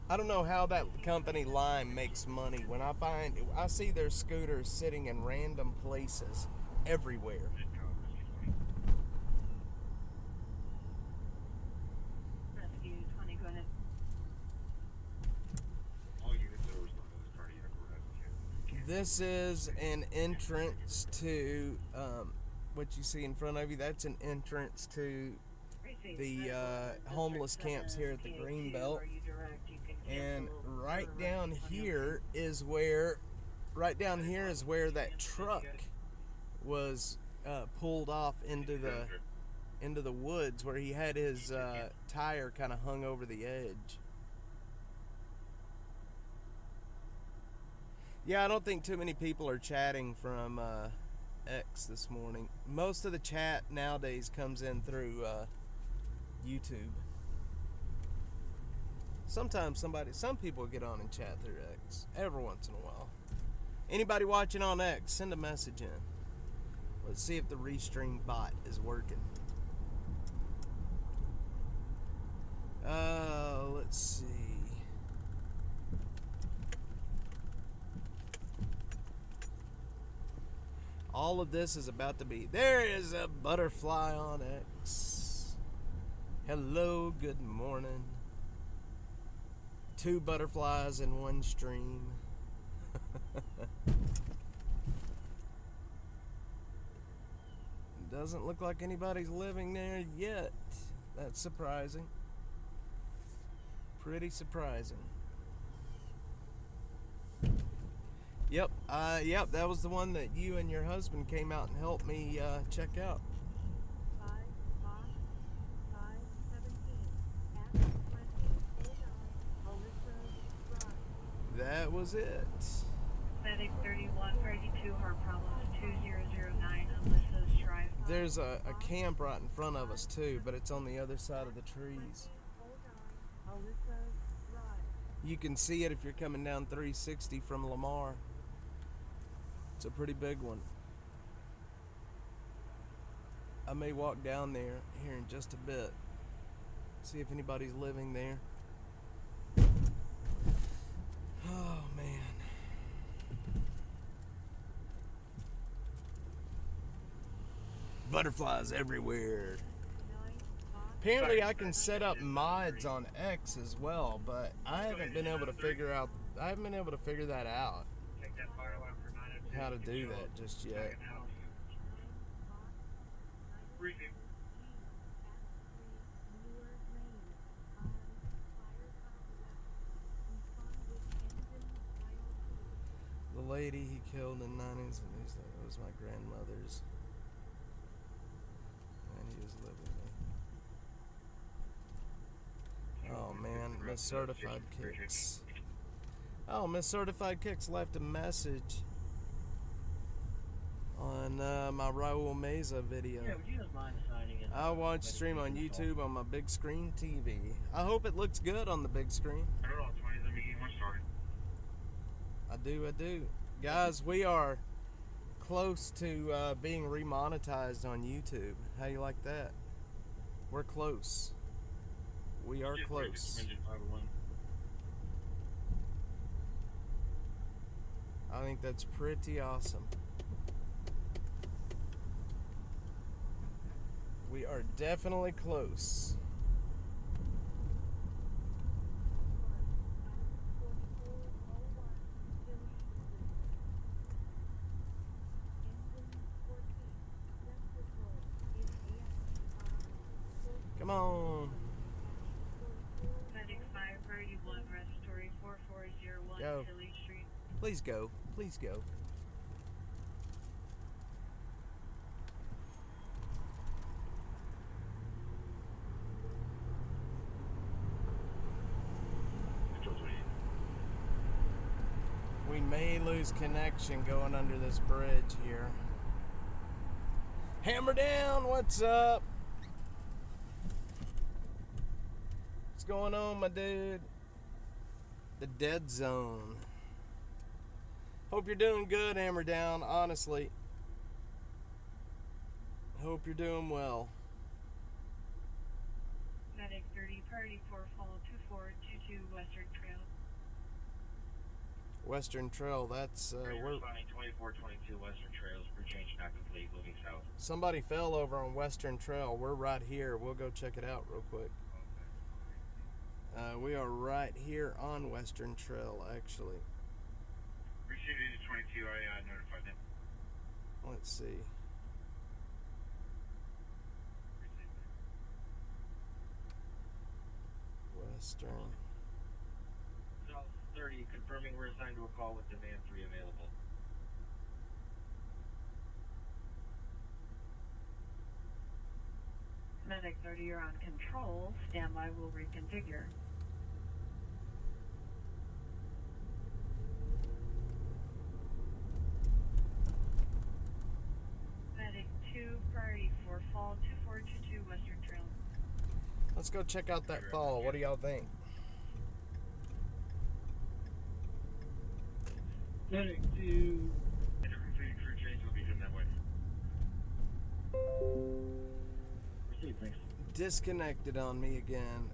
I don't know how that company Lime makes money. When I see their scooters sitting in random places everywhere. This is an entrance to what you see in front of you. That's an entrance to the homeless camps here at the Greenbelt. And right down here is where that truck was pulled off into the woods, where he had his tire kind of hung over the edge. Yeah, I don't think too many people are chatting from X this morning. Most of the chat nowadays comes in through YouTube. Sometimes some people get on and chat through X every once in a while. Anybody watching on X, send a message in. Let's see if the Restream bot is working. Let's see. All of this is about to be... There is a butterfly on X. Hello, good morning. 2 butterflies in one stream. Doesn't look like anybody's living there yet. That's surprising. Pretty surprising. Yep, yep, that was the one that you and your husband came out and helped me check out. 517 That was it. Medic 3132, heart problems 2009, Alyssa's Drive. There's a camp right in front of us too, but it's on the other side of the trees. You can see it if you're coming down 360 from Lamar. It's a pretty big one. I may walk down there here in just a bit. See if anybody's living there. Oh man. Butterflies everywhere. Apparently I can set up mods on X as well, but I haven't been able to figure that out. Take that fire alarm for 902. How to do that just yet. Briefing. The lady he killed in 90s, that was my grandmother's. And he was living there. Oh man, Miss Certified Kicks. Oh, Miss Certified Kicks left a message on my Raul Meza video. Yeah, would you just mind signing in? I watch stream on YouTube on my big screen TV. I hope it looks good on the big screen. I don't know, 20, let me get one started. I do. Guys, we are close to being remonetized on YouTube. How you like that? We're close. We are close. I think that's pretty awesome. We are definitely close. Come on. Medic 531, respiratory 4401, Go. Tilly Street. Please go. Please go. We may lose connection going under this bridge here. Hammer down, what's up? What's going on, my dude? The dead zone. Hope you're doing good, Hammer down, honestly. Hope you're doing well. Medic 30, priority 4, follow 2422 Western Trail. Western Trail, that's we're responding 2422 Western Trails, crew change not complete, moving south. somebody fell over on Western Trail. We're right here. We'll go check it out real quick. We are right here on Western Trail, actually. Received to 22, I notified them. Let's see. Western. South 30, confirming we're assigned to a call with demand 3 available. Medic 30, you're on control. Standby will reconfigure. Medic 2, priority 4, fall 2422 Western Trail. Let's go check out that fall. What do y'all think? Medic 2. Completed crew change will be heading that way. Received, thanks. Disconnected on me again.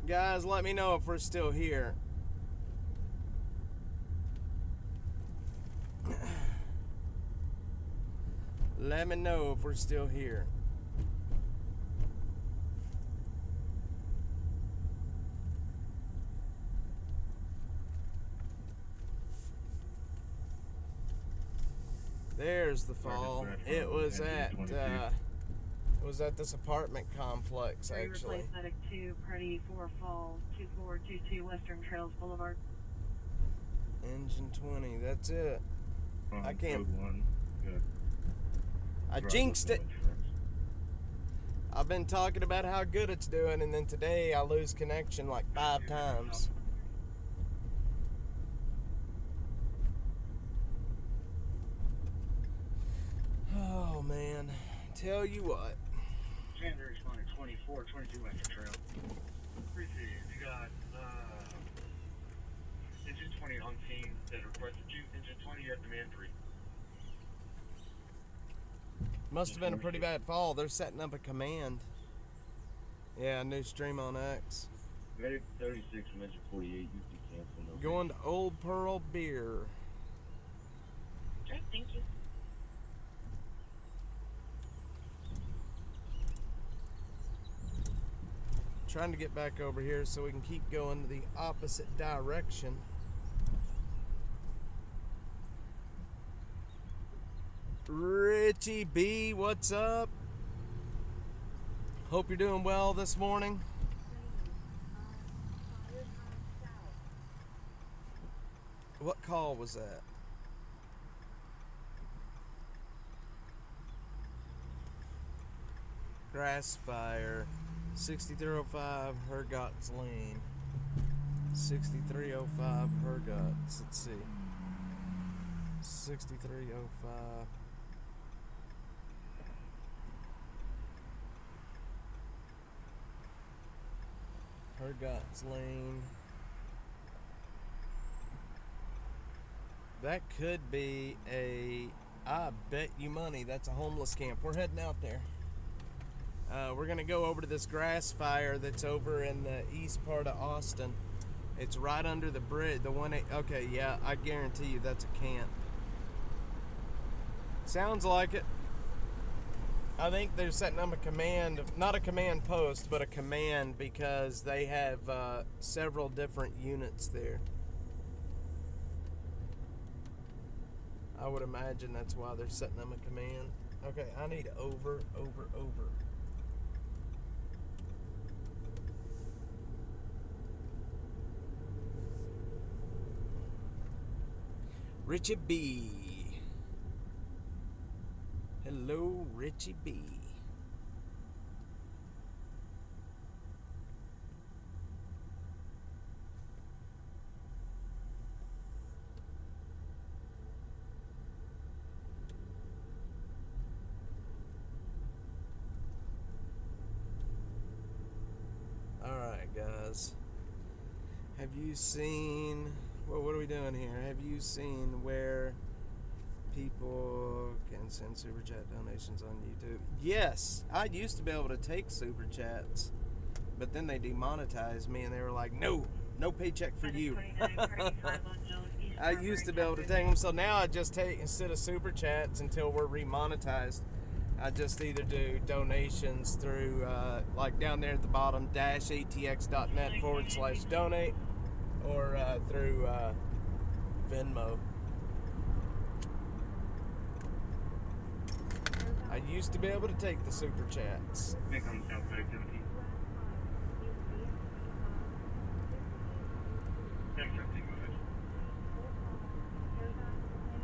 Guys, let me know if we're still here. Let me know if we're still here. There's the fall. It was at was at this apartment complex, Three actually. replace medic 2, Party 4 Fall, 2422 Western Trails Boulevard. Engine 20, that's it. I can't. Code 1. Good. I Driver's jinxed it. insurance. I've been talking about how good it's doing, and then today I lose connection like 5 times. Oh, man. Tell you what. January 24, 22 Western Trail. Received. You got Engine 20 on scene that requested you. Engine 20, you have demand 3. Must have been a pretty bad fall. They're setting up a command. Yeah, new stream on X. Medic 36 from engine 48. You can cancel. No Going to Old Pearl Beer. Okay, thank you. Trying to get back over here so we can keep going the opposite direction. Richie B, what's up? Hope you're doing well this morning. What call was that? Grass fire. 6305 Hergott's Lane. 6305 Hergott's. Let's see. 6305. Hergott's Lane. That could be I bet you money, that's a homeless camp. We're heading out there. We're going to go over to this grass fire that's over in the east part of Austin. It's right under the bridge. Okay, yeah, I guarantee you that's a camp. Sounds like it. I think they're setting up a command, not a command post, but a command because they have several different units there. I would imagine that's why they're setting them a command. Okay, I need over. Richie B. Hello, Richie B. All right, guys. Have you seen... Well, what are we doing here? Have you seen where people can send super chat donations on YouTube? Yes, I used to be able to take super chats, but then they demonetized me and they were like, no paycheck for you. I used to be able to take them, so now I just take, instead of super chats until we're remonetized, I just either do donations through, like down there at the bottom, -atx.net/donate, or through Venmo. I used to be able to take the super chats. Nick on South Side 17.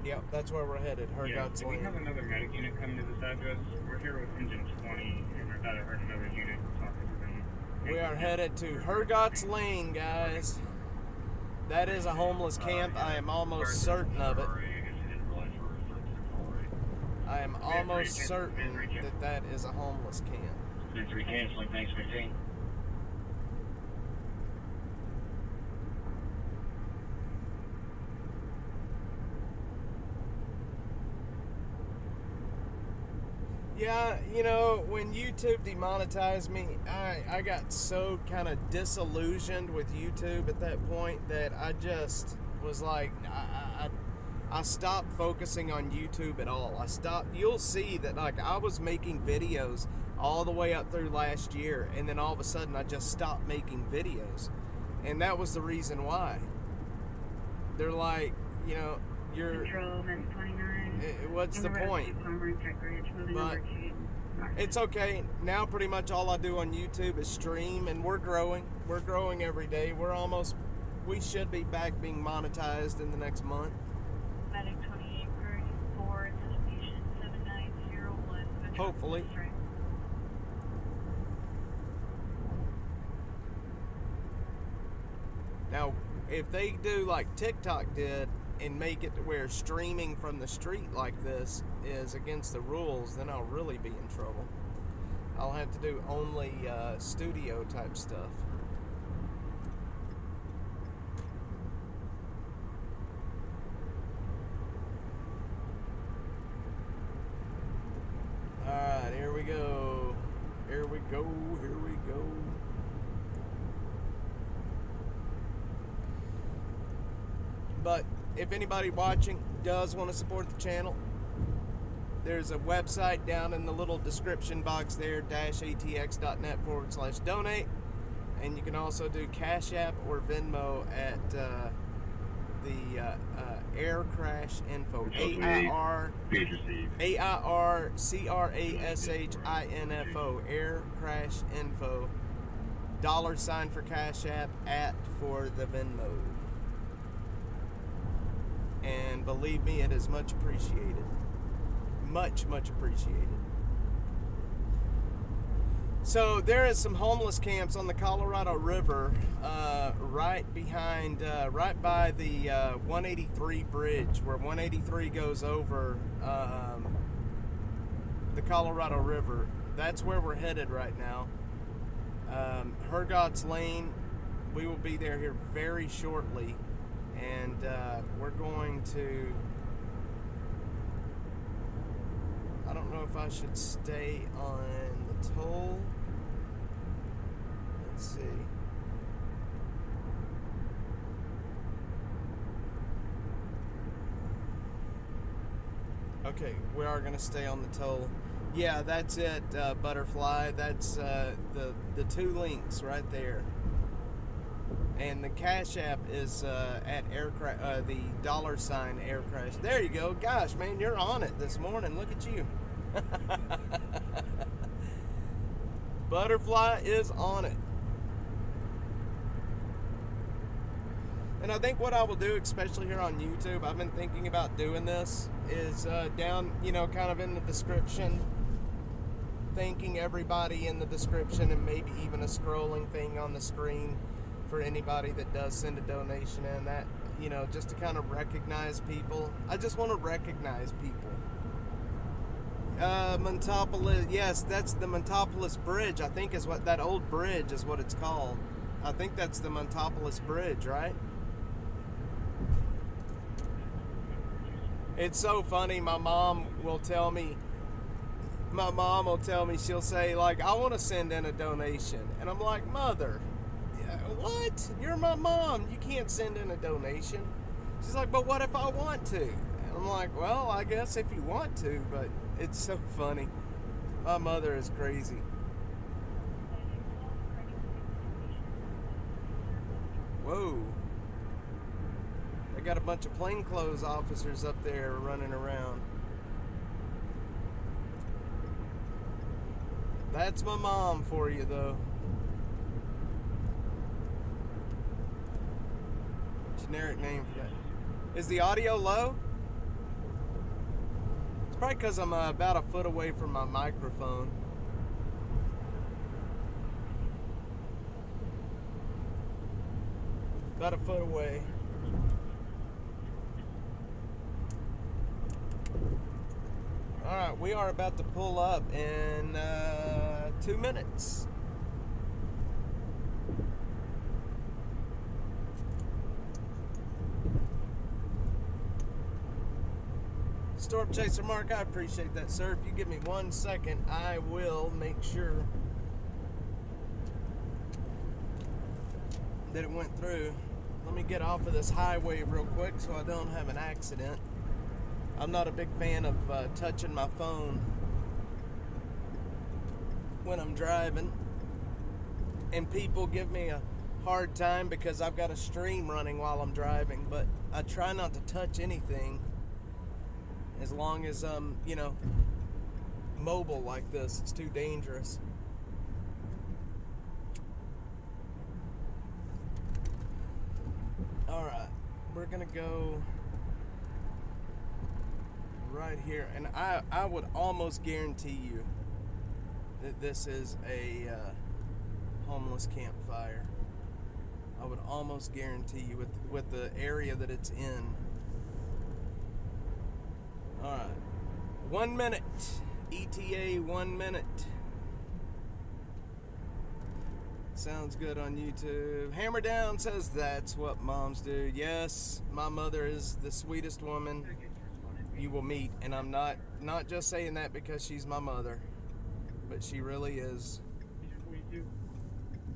Yep, that's where we're headed. Hergott's We Lane. have another medic unit coming to this address. We're here with engine 20, and I thought I heard another unit talking to them. We are headed to Hergott's Lane, guys. That is a homeless camp. I am almost certain of it. I am almost certain that that is a homeless camp. Century canceling, thanks 15. Yeah, you know, when YouTube demonetized me, I got so kind of disillusioned with YouTube at that point that I just was like, I stopped focusing on YouTube at all. You'll see that like I was making videos all the way up through last year, and then all of a sudden I just stopped making videos. And that was the reason why. They're like, you know, you're... Control, -29. What's the point? It's okay. Now pretty much all I do on YouTube is stream, and we're growing. We're growing every day. We should be back being monetized in the next month. Medic 28 34, destination 7901. Hopefully. District. Now, if they do like TikTok did and make it to where streaming from the street like this is against the rules, then I'll really be in trouble. I'll have to do only studio type stuff. Alright, here we go. Here we go. Here we go. But if anybody watching does want to support the channel, there's a website down in the little description box there, -atx.net/donate. And you can also do Cash App or Venmo at the Air Crash Info. AIRCRASHINFO. Air Crash Info. $ for Cash App, for the Venmo. And believe me, it is much appreciated. Much appreciated. So there is some homeless camps on the Colorado River, right by the 183 bridge, where 183 goes over the Colorado River. That's where we're headed right now. Hergott's Lane. We will be there here very shortly. And we're going to, I don't know if I should stay on the toll. Let's see. Okay, we are going to stay on the toll. Yeah, that's it, Butterfly. That's the two links right there. And the Cash App is at the $ Air Crash. There you go. Gosh, man, you're on it this morning. Look at you. Butterfly is on it. And I think what I will do, especially here on YouTube, I've been thinking about doing this, is down, kind of in the description, thanking everybody in the description, and maybe even a scrolling thing on the screen for anybody that does send a donation, and that, just to kind of recognize people. I just want to recognize people. Montopolis, yes, that's the Montopolis Bridge, I think is what, that old bridge is what it's called. I think that's the Montopolis Bridge, right? It's so funny, my mom will tell me, she'll say, like, I want to send in a donation. And I'm like, Mother, what? You're my mom. You can't send in a donation. She's like, but what if I want to? And I'm like, well, I guess if you want to, but it's so funny. My mother is crazy. Whoa. They got a bunch of plainclothes officers up there running around. That's my mom for you, though. Generic name for that. Is the audio low? It's probably because I'm about a foot away from my microphone. About a foot away. Alright, we are about to pull up in 2 minutes. Storm Chaser Mark, I appreciate that, sir. If you give me 1 second, I will make sure that it went through. Let me get off of this highway real quick so I don't have an accident. I'm not a big fan of touching my phone when I'm driving. And people give me a hard time because I've got a stream running while I'm driving, but I try not to touch anything as long as I'm, mobile like this. It's too dangerous. Alright, we're gonna go right here, and I would almost guarantee you that this is a homeless campfire. I would almost guarantee you with the area that it's in. Alright, 1 minute. ETA 1 minute. Sounds good on YouTube. Hammer Down says that's what moms do. Yes, my mother is the sweetest woman you will meet, and I'm not just saying that because she's my mother, but she really is.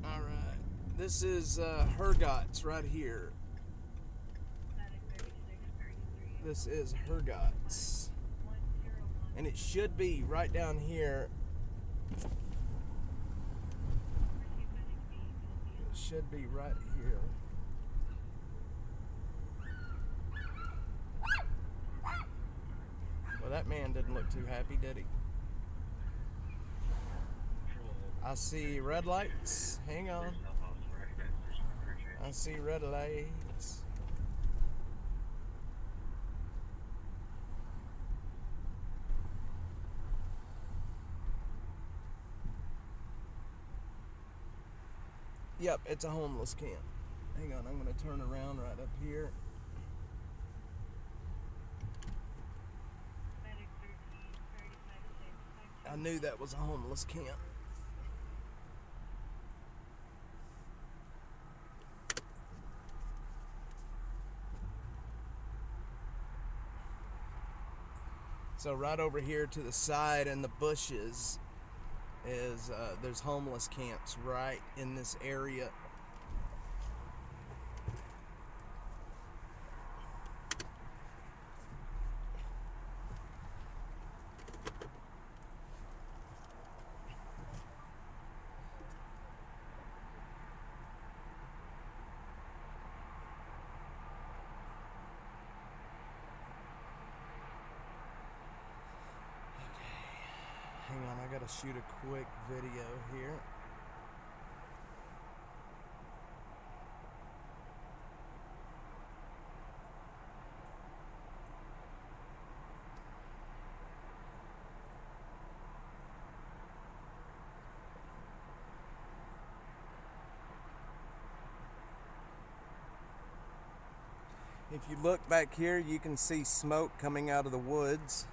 All right, this is Hergots right here. This is Hergots, and it should be right down here. It should be right here. Well, that man didn't look too happy, did he? I see red lights. Hang on. I see red lights. Yep, it's a homeless camp. Hang on, I'm going to turn around right up here. I knew that was a homeless camp. So right over here to the side in the bushes is there's homeless camps right in this area. Hang on, I gotta shoot a quick video here. If you look back here, you can see smoke coming out of the woods.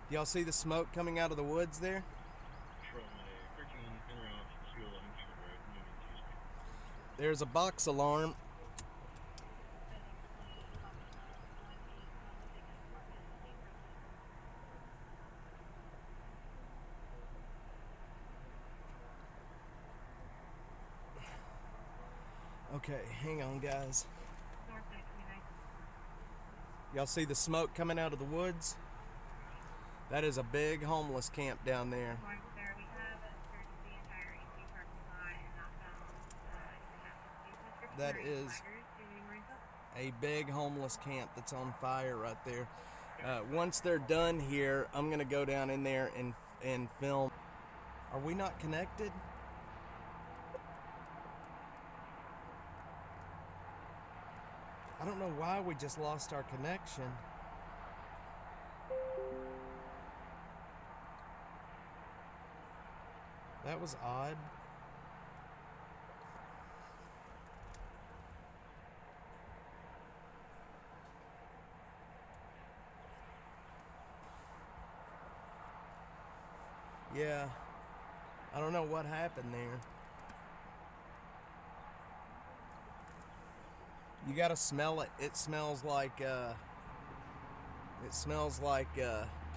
Y'all see the smoke coming out of the woods there? There's a box alarm. Okay, hang on, guys. Y'all see the smoke coming out of the woods? That is a big homeless camp down there. That is a big homeless camp that's on fire right there. Once they're done here, I'm gonna go down in there and film. Are we not connected? I don't know why we just lost our connection. That was odd. Yeah, I don't know what happened there. You gotta smell it. It smells like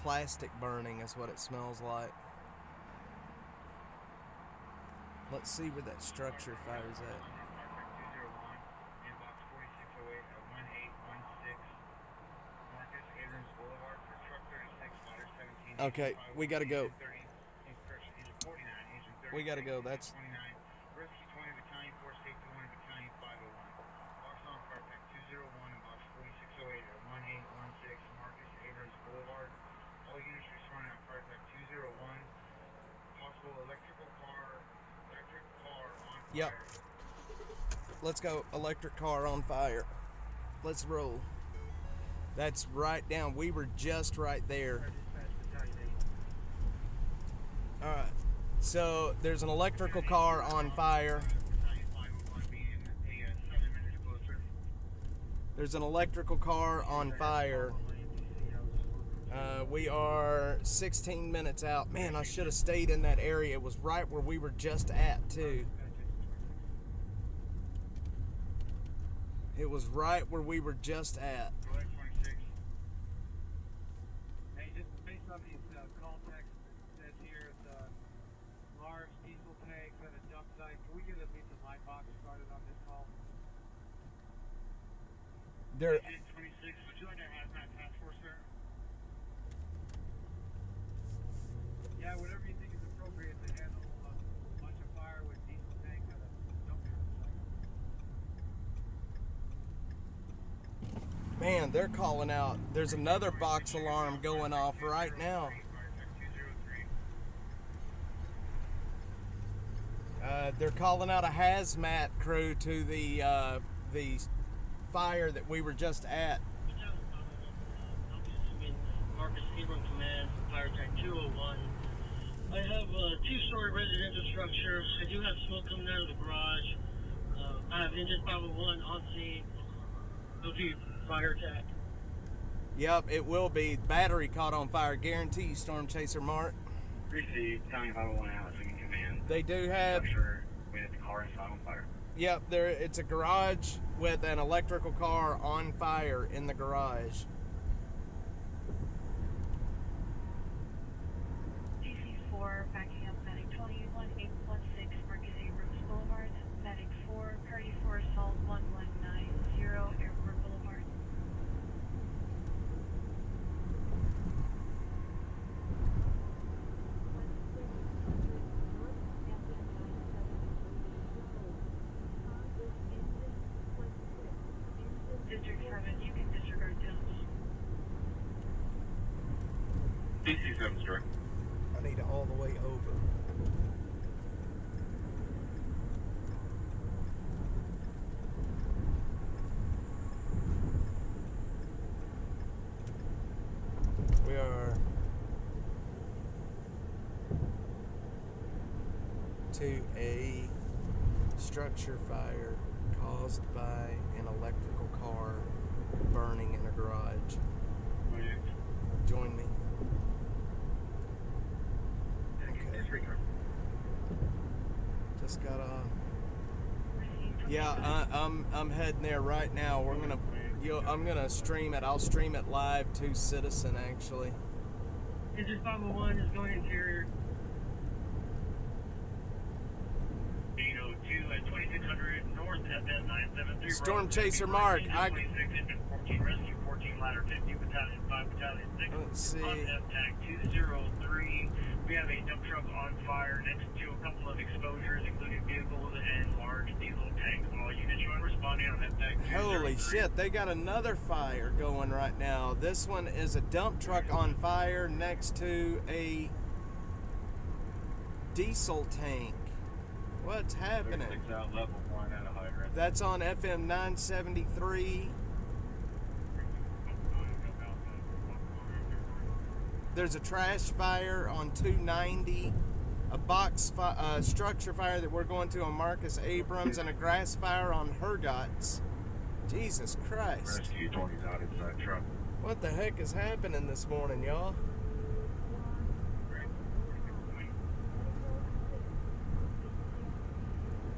plastic burning is what it smells like. Let's see where that structure fire's at. Okay, we gotta go. We gotta go. That's. Yep. Let's go. Electric car on fire. Let's roll. That's right down. We were just right there. Alright. So there's an electrical car on fire. There's an electrical car on fire. We are 16 minutes out. Man, I should have stayed in that area. It was right where we were just at, too. It was right where we were just at. Hey, just based on these call texts, it says here it's a large diesel tank at a dump site. Can we get at least a line box started on this call? There. 26, would you like to have that task force there? Yeah, whatever you think is appropriate to handle a bunch of fire with diesel tank at a dump site. Man, they're calling out. There's another box alarm going off right now. They're calling out a hazmat crew to the fire that we were just at. Marcus Abram Command, Fire Tank 201. I have a two-story residential structure. I do have smoke coming out of the garage. I have engine 501 on scene. It'll be fire attack. Yep, it will be. Battery caught on fire. Guarantee, Storm Chaser Mark. Received. County 501 Atlas in command. They do have. Structure with the car inside on fire. Yep, there. It's a garage with an electrical car on fire in the garage. DC4 backing up medic 21816 Marcus Abrams Boulevard. Medic 4 party 4 assault 1190 Airport Boulevard. District 7, you can disregard dumps. DC 7 strike. I need it all the way over. We are to a structure fire caused by an electrical car burning in a garage. Join me. Okay. Just got off. Yeah, I'm heading there right now. I'm gonna stream it. I'll stream it live to Citizen actually. Engine 501 is going interior. 802 at 2600 North FM 973. Storm Chaser Mark. 26 engine 14 rescue 14 ladder 50 battalion 5 battalion 6. Let's see. On FTAC 203. We have a dump truck on fire next to a couple of exposures, including vehicles and large diesel tanks. All units are responding on FTAC 203. Holy shit, they got another fire going right now. This one is a dump truck on fire next to a diesel tank. What's happening? Out level 1 at a hydrant. That's on FM 973. There's a trash fire on 290, a structure fire that we're going to on Marcus Abrams, and a grass fire on Hergots. Jesus Christ. Rescue 20's out inside truck. What the heck is happening this morning, y'all?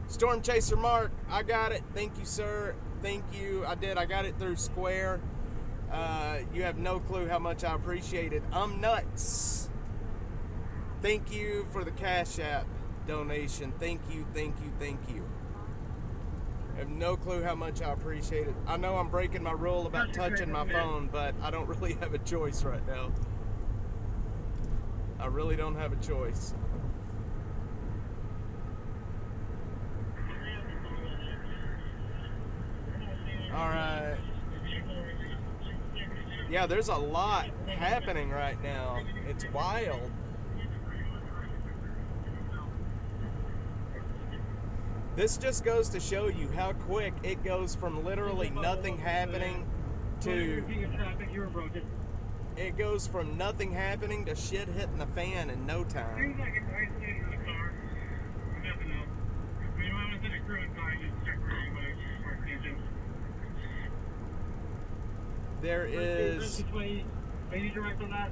Storm Chaser Mark, I got it. Thank you, sir. Thank you. I did. I got it through Square. You have no clue how much I appreciate it. I'm nuts. Thank you for the Cash App donation. Thank you, thank you, thank you. I have no clue how much I appreciate it. I know I'm breaking my rule about touching my phone, but I don't really have a choice right now. I really don't have a choice. All right. Yeah, there's a lot happening right now. It's wild. This just goes to show you how quick it goes from literally nothing happening to... traffic, you were broken. It goes from nothing happening to shit hitting the fan in no time. Seems like it's isolated in the car. We never know. When you want to send a crew inside, just check for anybody or engines. There is... Are you direct on that?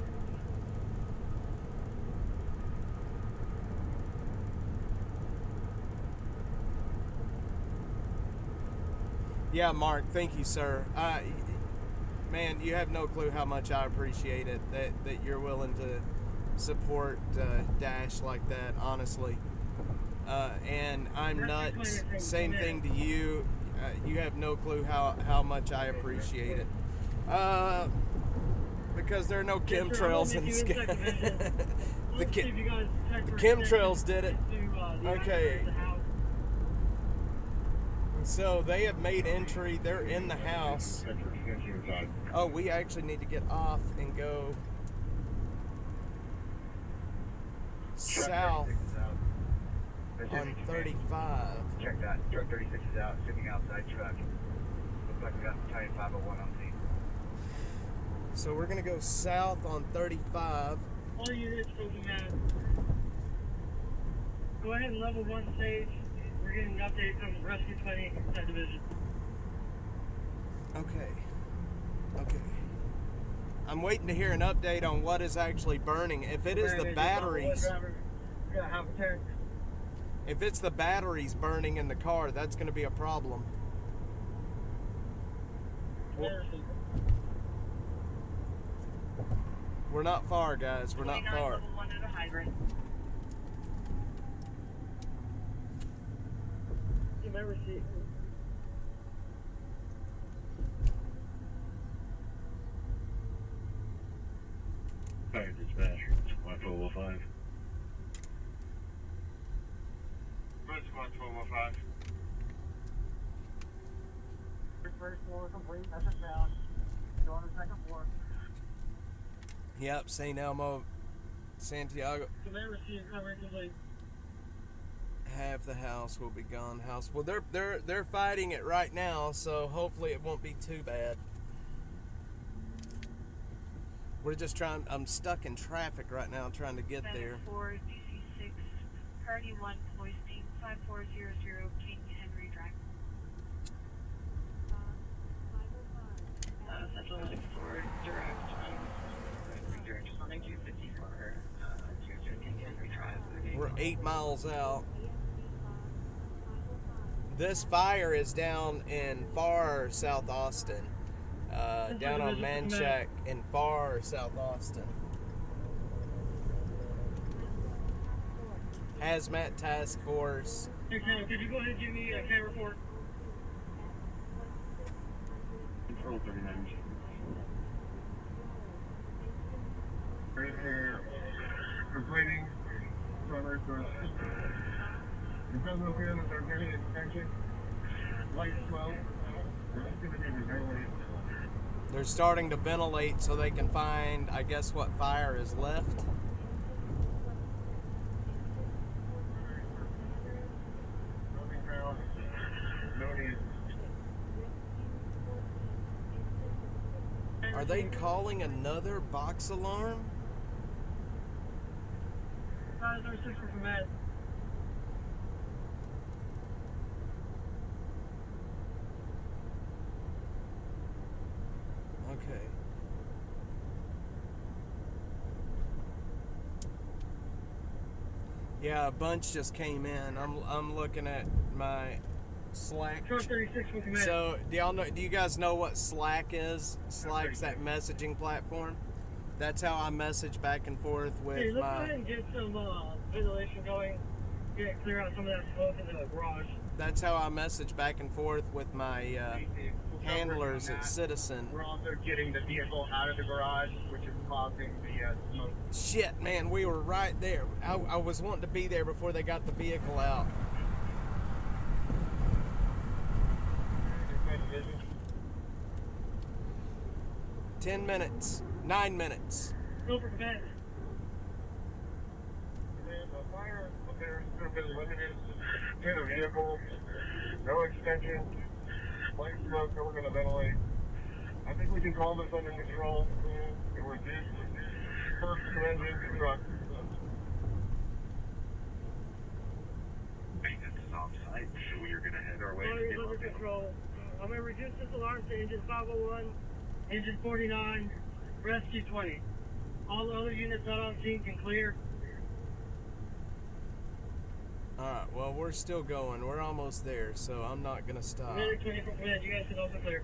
Yeah, Mark, thank you, sir. Man, you have no clue how much I appreciate it that you're willing to support Dash like that, honestly. And I'm nuts. Same thing to you. You have no clue how much I appreciate it. Because there are no chemtrails in the sky. The chemtrails did it. Okay. So they have made entry. They're in the house. Oh, we actually need to get off and go south on 35. Check that. Truck 36 is out, sitting outside truck. Looks like we got the Titan 501 on scene. So we're gonna go south on 35. All units moving out. Go ahead and level 1 stage. We're getting an update from Rescue 20 Subdivision. Okay. I'm waiting to hear an update on what is actually burning. If it is the batteries, Yeah, half a tank. if it's the batteries burning in the car, that's going to be a problem. We're not far, guys. We're not far. Level 1 at a hydrant. You never see. Fire dispatch. 1205. Red Squad 1205. First floor complete, message down. Go on the second floor. Yep, St. Elmo, Santiago. You never see it covered complete. Half the house will be gone. Well, they're fighting it right now, so hopefully it won't be too bad. We're just trying. I'm stuck in traffic right now, trying to get there. 4 DC6, Party 1, hoisting 5400 King Henry Drive. Central 64 direct, direct responding to 54, King Henry Drive. We're 8 miles out. This fire is down in far South Austin, down on Manchac in far South Austin. Hazmat Task Force. Hey, Colonel, could you go ahead and give me a K report? Control 39. Right here. Completing. Primary source. It doesn't appear that there's any extension. Light 12. They're starting to ventilate so they can find, I guess, what fire is left. Are they calling another box alarm? 536 for command. Okay. Yeah, a bunch just came in. I'm looking at my Slack. Truck 36 for command. So, do you guys know what Slack is? Slack's that messaging platform. That's how I message back and forth with hey, let's go my... ahead and get some ventilation going. Clear out some of that smoke in the garage. That's how I message back and forth with my handlers at Citizen. We're also getting the vehicle out of the garage, which is causing the smoke. Shit, man, we were right there. I was wanting to be there before they got the vehicle out. Vision. 10 minutes. 9 minutes. Go for command. The fire there's been limited to the vehicle, no extension, light smoke that we're going to ventilate. I think we can call this under control. It was this first engine truck. Maintenance is off site, so we are going to head our way to Sorry, get under located. control. I'm going to reduce this alarm to engine 501, engine 49, rescue 20. All the other units not on scene can clear. Alright, well, we're still going. We're almost there, so I'm not going to stop. Medic 20 from command, you guys can also clear.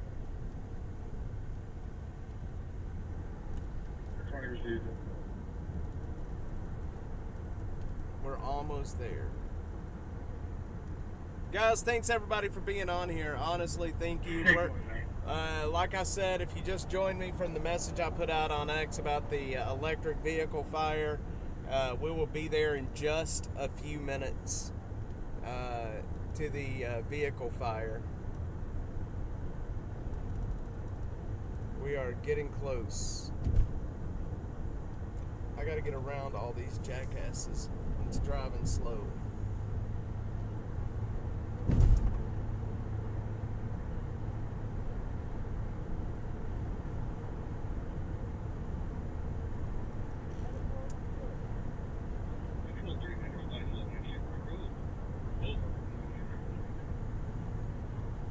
20 received. We're almost there. Guys, thanks everybody for being on here. Honestly, thank you. Like I said, if you just joined me from the message I put out on X about the electric vehicle fire, we will be there in just a few minutes to the vehicle fire. We are getting close. I gotta get around all these jackasses. It's driving slow.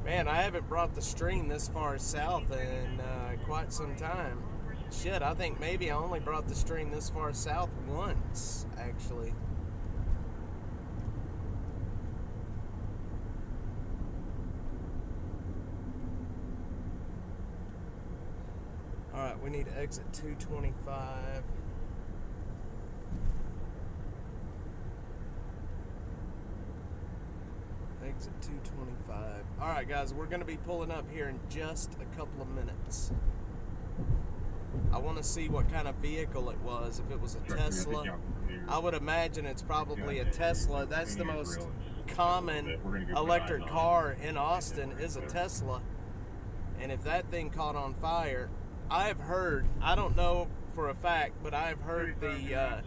Man, I haven't brought the stream this far south in quite some time. Shit, I think maybe I only brought the stream this far south once, actually. Alright, we need to exit 225. Exit 225. Alright guys, we're going to be pulling up here in just a couple of minutes. I want to see what kind of vehicle it was. If it was a Tesla, I would imagine it's probably a Tesla. That's the most common electric car in Austin is a Tesla. And if that thing caught on fire, I've heard, I don't know for a fact, but I've heard the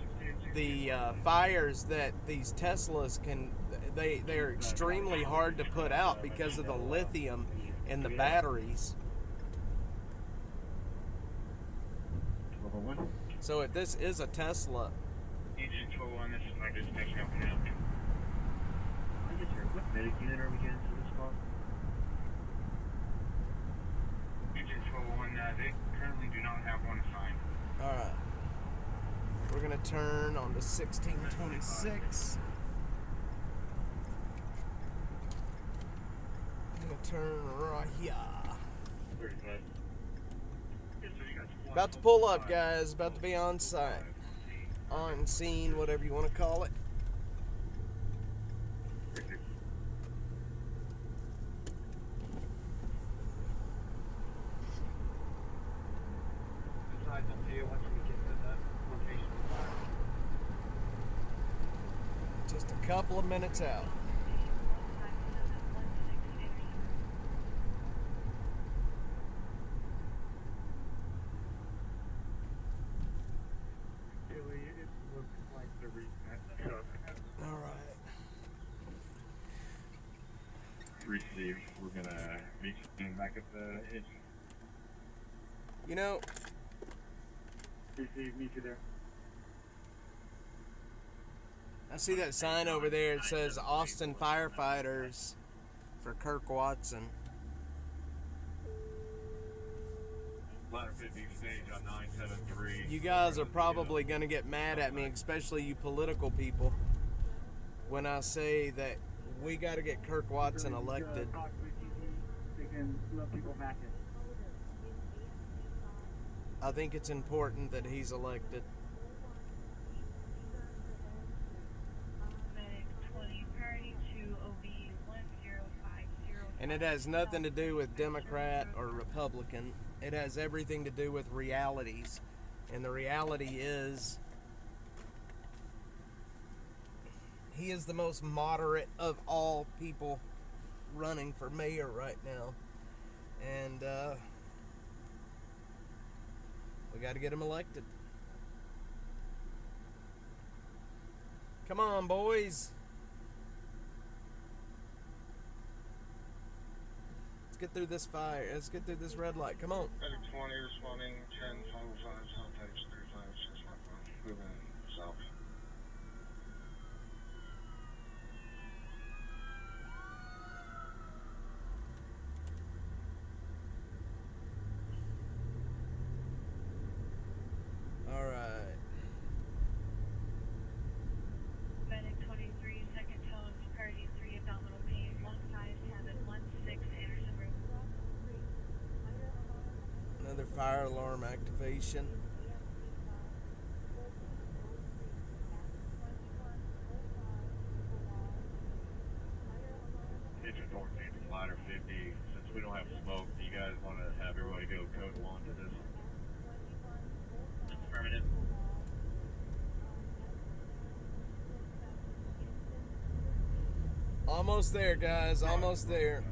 fires that these Teslas can, they're extremely hard to put out because of the lithium in the batteries. So if this is a Tesla, Engine 201, this is my dispatch now. Yes, sir. What medic unit are we getting to this spot? Engine 201, they currently do not have one assigned. alright. We're going to turn on to 1626. I'm going to turn right here. 35. About to pull up, guys. About to be on site. On scene, whatever you want to call it. Besides up to you once we get to the location of the fire. Just a couple of minutes out. It looks like the truck. All right. Received. We're gonna meet you back at the edge. You know, Received, meet you there. I see that sign over there. It says Austin Firefighters for Kirk Watson. Ladder 50 stage on 973. You guys are probably going to get mad at me, especially you political people, when I say that we got to get Kirk Watson elected. They can let people back in. I think it's important that he's elected. Medic 20 priority to OB 1050. And it has nothing to do with Democrat or Republican. It has everything to do with realities. And the reality is, he is the most moderate of all people running for mayor right now. And we got to get him elected. Come on, boys. Let's get through this fire. Let's get through this red light. Come on. Medic 20 responding 10-505 South Page 35651. Moving south. All right. Medic 23, second tone, party 3, abdominal pain, 15-716, Anderson Road. Another fire alarm activation. Engine 14 to ladder 50. Since we don't have smoke, do you guys want to have everybody go code 1 to this? Affirmative. Almost there, guys. Almost there.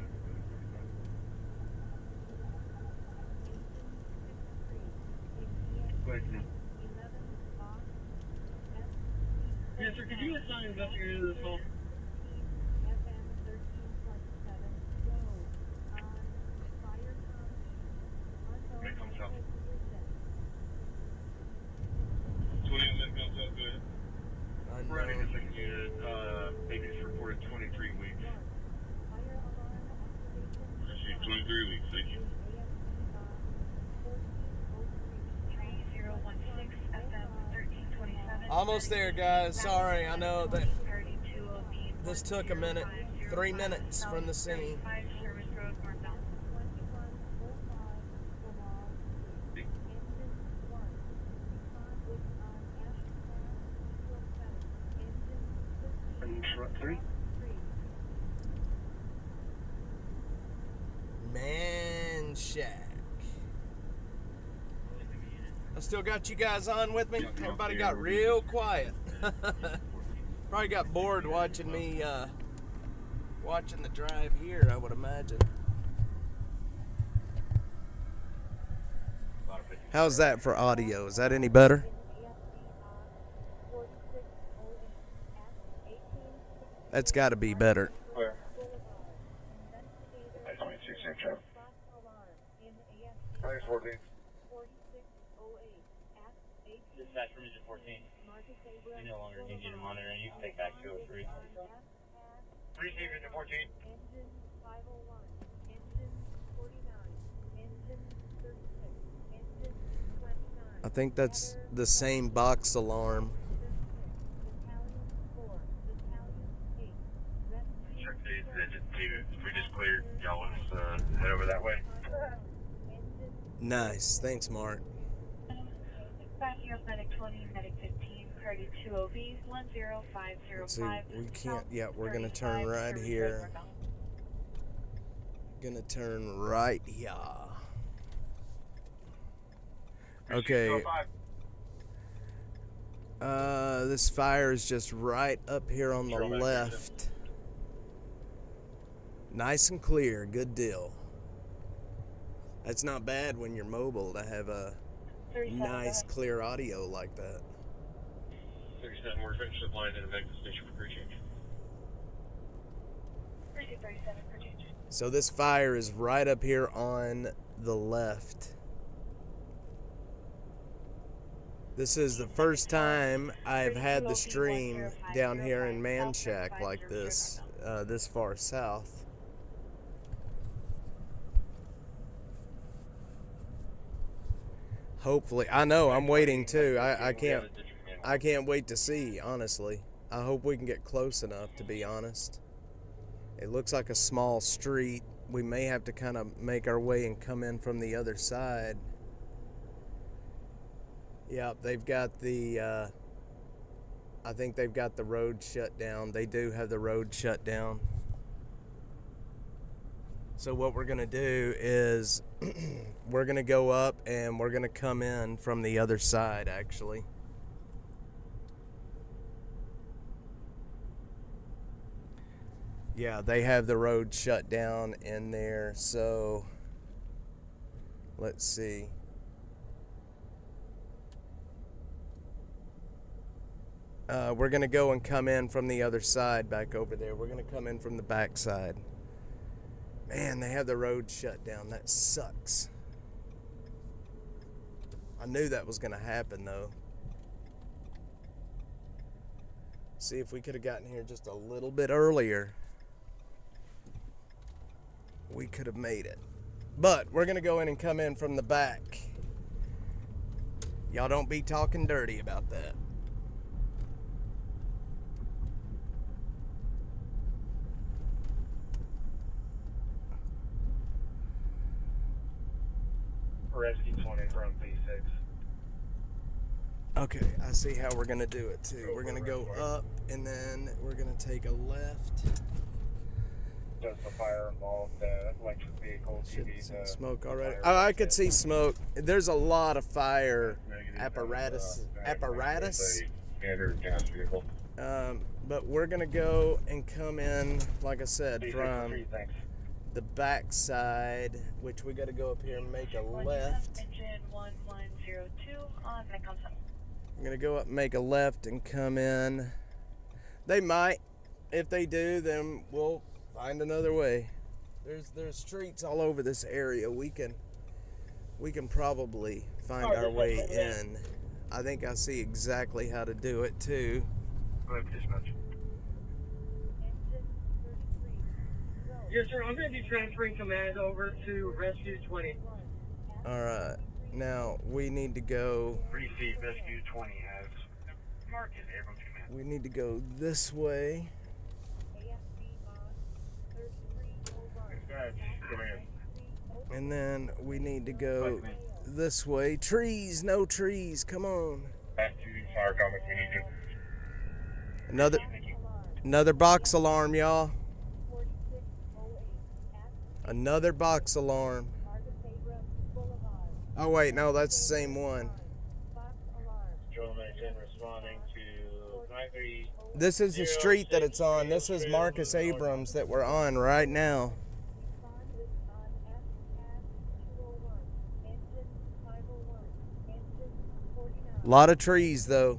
Yes, sir. Could you assign an investigator to this call? Make them south. 20 minutes comes up, go ahead. Running a second unit, baby's reported 23 weeks. I see 23 weeks, thank you. 3016 FM 1327. Almost there, guys. Sorry, I know that Party 2OB. this took a minute. 3 minutes from the scene. 5 Service Road, northbound. Three. Man Shack. I still got you guys on with me. Everybody got real quiet. Probably got bored watching me watching the drive here, I would imagine. How's that for audio? Is that any better? That's got to be better. Where? 26 inch out. Thanks, 14. Dispatch from Engine 14. You no longer need you to monitor, and you can take back 203. Receive Engine 14. Engine 501, engine 49, engine 36, engine 29. I think that's the same box alarm. Battalion 4, Battalion 8, rescue. Check these engine 2. We just cleared. Y'all want us to head over that way? Nice. Thanks, Mark. Backing up Medic 20, Medic 15, Party 2OB, 10505. Let's see, we can't yet. We're going to turn right here. Gonna turn right here. Okay. This fire is just right up here on the left. Nice and clear. Good deal. That's not bad when you're mobile to have a nice clear audio like that. 37, we're finishing the line in the medical station for crew change. 37 for change. So this fire is right up here on the left. This is the first time I've had the stream down here in Man Shack like this, this far south. Hopefully, I know I'm waiting too. I can't wait to see, honestly. I hope we can get close enough, to be honest. It looks like a small street. We may have to kind of make our way and come in from the other side. Yeah, they've got the, I think they've got the road shut down. They do have the road shut down. So what we're going to do is we're going to go up and we're going to come in from the other side, actually. Yeah, they have the road shut down in there, so let's see. We're going to go and come in from the other side back over there. We're going to come in from the back side. Man, they have the road shut down. That sucks. I knew that was going to happen, though. See if we could have gotten here just a little bit earlier. We could have made it. But we're going to go in and come in from the back. Y'all don't be talking dirty about that. Rescue 20 from P6. Okay, I see how we're going to do it too. We're going to go up and then we're going to take a left. Does the fire involve the electric vehicle? Smoke already. Oh, I could see smoke. There's a lot of fire apparatus. Standard gas vehicle. But we're going to go and come in, like I said, from the back side, which we got to go up here and make a left. Engine 1102 on Mecca 7. I'm going to go up and make a left and come in. They might. If they do, then we'll find another way. There's streets all over this area. We can probably find our way in. I think I see exactly how to do it too. Yes, sir. I'm going to be transferring command over to Rescue 20. All right. Now we need to go. Receive Rescue 20 has Mark is Abrams command. We need to go this way. And then we need to go this way. Trees, no trees. Come on. Back to fire comic, we need to. Another box alarm, y'all. Another box alarm. Oh wait, no, that's the same one. Responding to 93. This is the street that it's on. This is Marcus Abrams that we're on right now. A lot of trees though.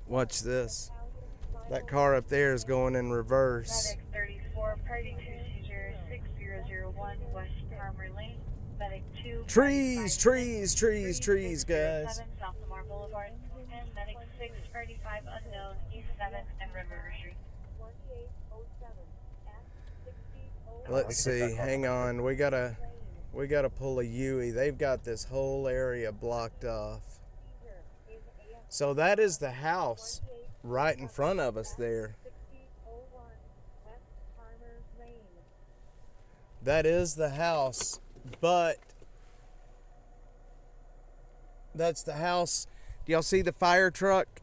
Watch this. That car up there is going in reverse. Medic 34, party 26001 West Palmer Lane. Medic 2. Trees, guys. 7 South Lamar Boulevard. And Medic 6, party 5 unknown, East 7 and Red River Street. Let's see. Hang on. We gotta pull a Huey. They've got this whole area blocked off. So that is the house right in front of us there. That is the house, but that's the house. Do y'all see the fire truck?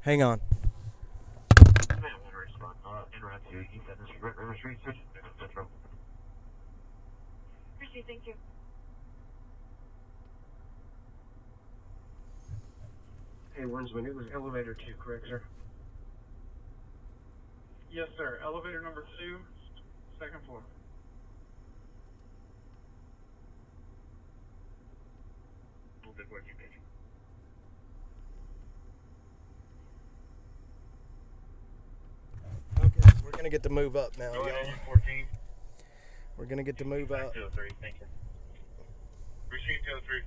Hang on. Thank you. Hey, Winsman, it was elevator 2, correct, sir? Yes, sir. Elevator number 2, second floor. Good work, you bitch. Okay, we're gonna get to move up now, Go y'all. ahead, 14. We're gonna get to move up. 203, thank you. Receive 203.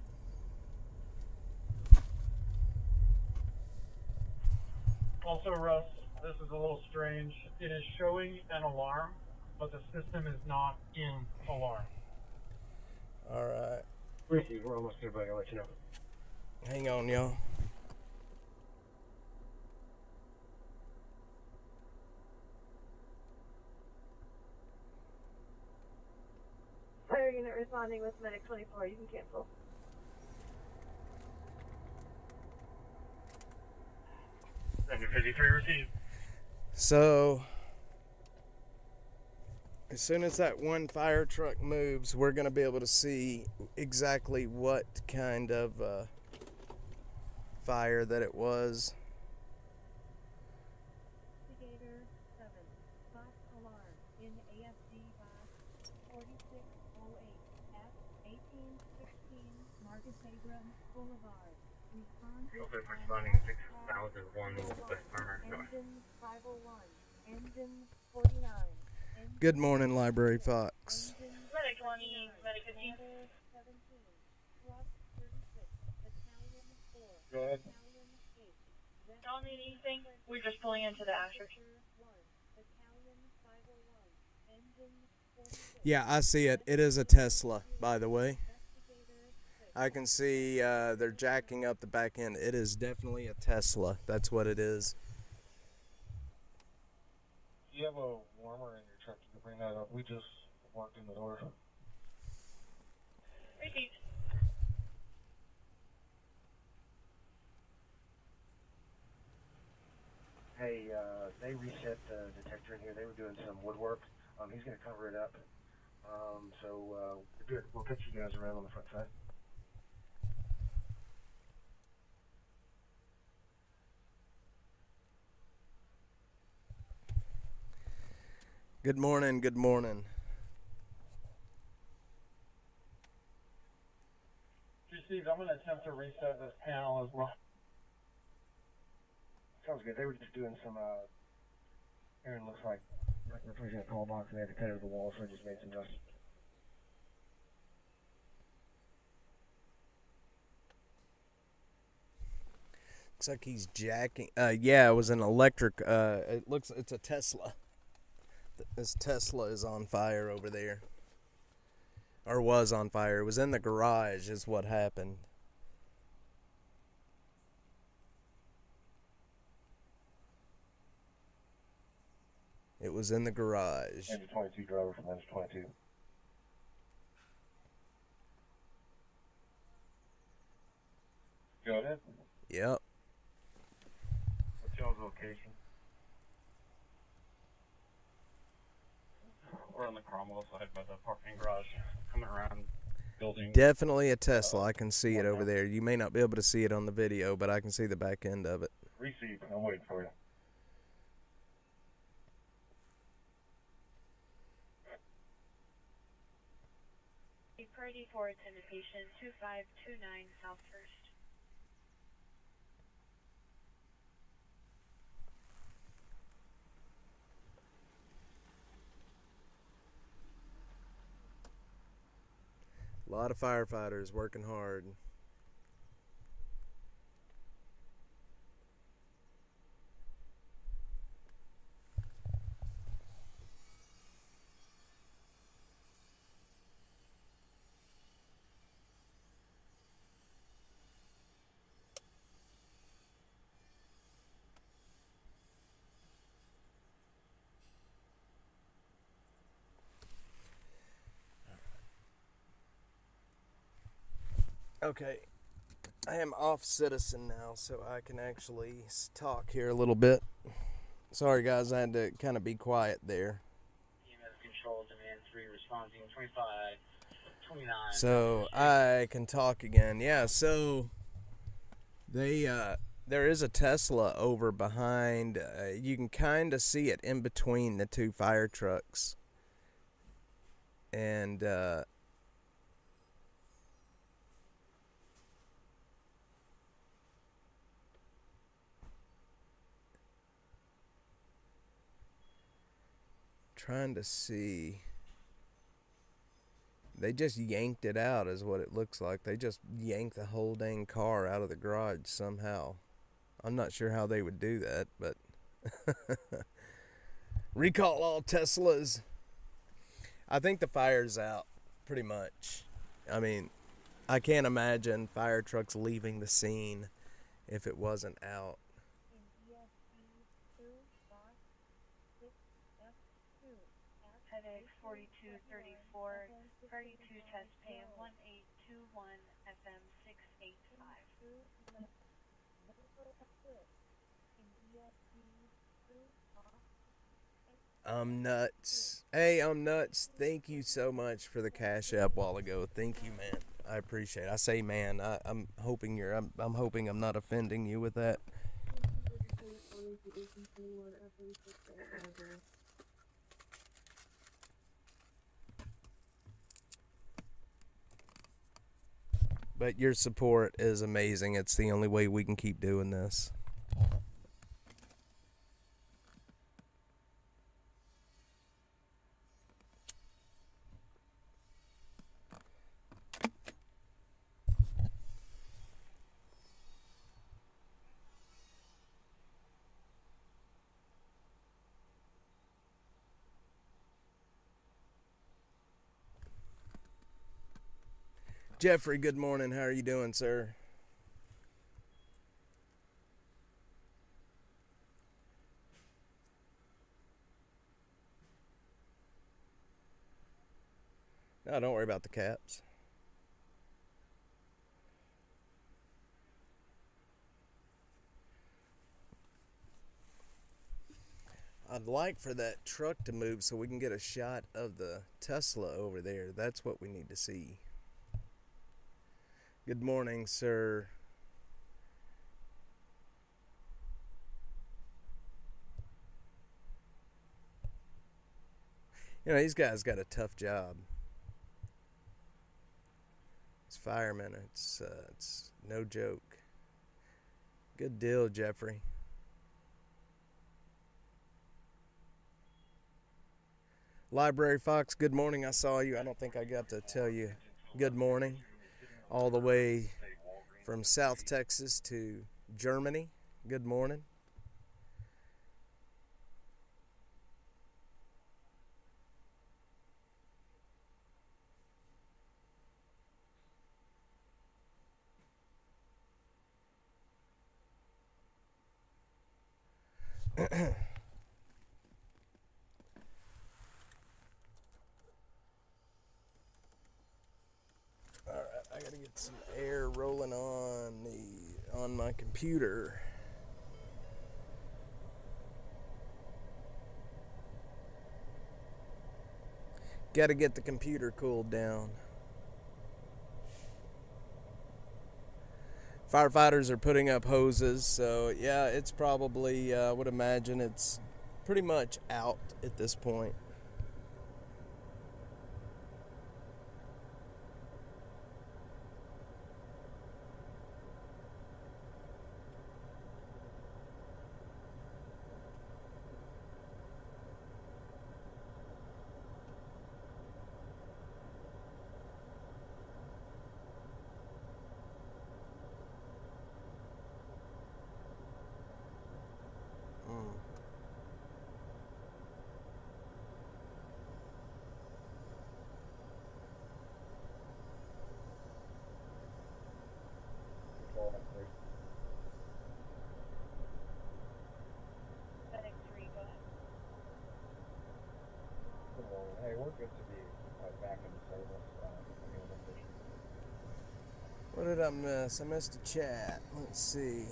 Also, Russ, this is a little strange. It is showing an alarm, but the system is not in alarm. All right. Receive, we're almost there, buddy. I'll let you know. Hang on, y'all. Fire unit responding with Medic 24. You can cancel. Number 53, receive. So, as soon as that one fire truck moves, we're going to be able to see exactly what kind of fire that it was. Investigator 7, spot alarm in AFD box 4608 at 1816 Marcus Abrams Boulevard. Response Okay, at responding 6001 West Farmer. Engine 501, engine 49. Good morning, Library Fox. Medic 20, Medic 15. 17, truck 36, battalion 4, Go ahead. battalion 8. Don't need anything. We're just pulling into the Asher. 1, battalion 501, engine 46. Yeah, I see it. It is a Tesla, by the way. I can see they're jacking up the back end. It is definitely a Tesla. That's what it is. Do you have a warmer in your truck? You can bring that up. We just walked in the door. Repeat. Hey, they reset the detector in here. They were doing some woodwork. He's going to cover it up. So we're good. We'll pitch you guys around on the front side. Good morning, good morning. Steve, I'm going to attempt to reset this panel as well. Sounds good. They were just doing some, Aaron looks like replacing a call box and they had to cut over the wall, so I just made some adjustments. Looks like he's jacking. Yeah, it was an electric. It's a Tesla. This Tesla is on fire over there. Or was on fire. It was in the garage is what happened. It was in the garage. Engine 22 driver from engine 22. Go ahead. Yep. What's y'all's location? We're on the Cromwell side by the parking garage, coming around building. Definitely a Tesla. I can see it over there. You may not be able to see it on the video, but I can see the back end of it. Receive. I'm waiting for you. Priority 4 attended patient 2529 South First. A lot of firefighters working hard. Okay, I am off citizen now, so I can actually talk here a little bit. Sorry guys, I had to kind of be quiet there. EMS control, demand 3, responding 25, 29. So I can talk again. Yeah, so there is a Tesla over behind. You can kind of see it in between the two fire trucks. And trying to see. They just yanked it out is what it looks like. They just yanked the whole dang car out of the garage somehow. I'm not sure how they would do that, but recall all Teslas. I think the fire's out pretty much. I mean, I can't imagine fire trucks leaving the scene if it wasn't out. Headache 4234, party 2 test PM 1821, FM 685. I'm nuts. Hey, I'm nuts. Thank you so much for the cash app while ago. Thank you, man. I appreciate it. I say man. I'm hoping I'm hoping I'm not offending you with that. But your support is amazing. It's the only way we can keep doing this. Jeffrey, good morning. How are you doing, sir? No, don't worry about the caps. I'd like for that truck to move so we can get a shot of the Tesla over there. That's what we need to see. Good morning, sir. You know, these guys got a tough job. It's firemen. It's no joke. Good deal, Jeffrey. Library Fox, good morning. I saw you. I don't think I got to tell you good morning. All the way from South Texas to Germany. Good morning. Alright, I gotta get some air rolling on my computer. Gotta get the computer cooled down. Firefighters are putting up hoses, so yeah, it's probably, I would imagine it's pretty much out at this point. Hey, we're good to be back in service. What did I miss? I missed a chat. Let's see.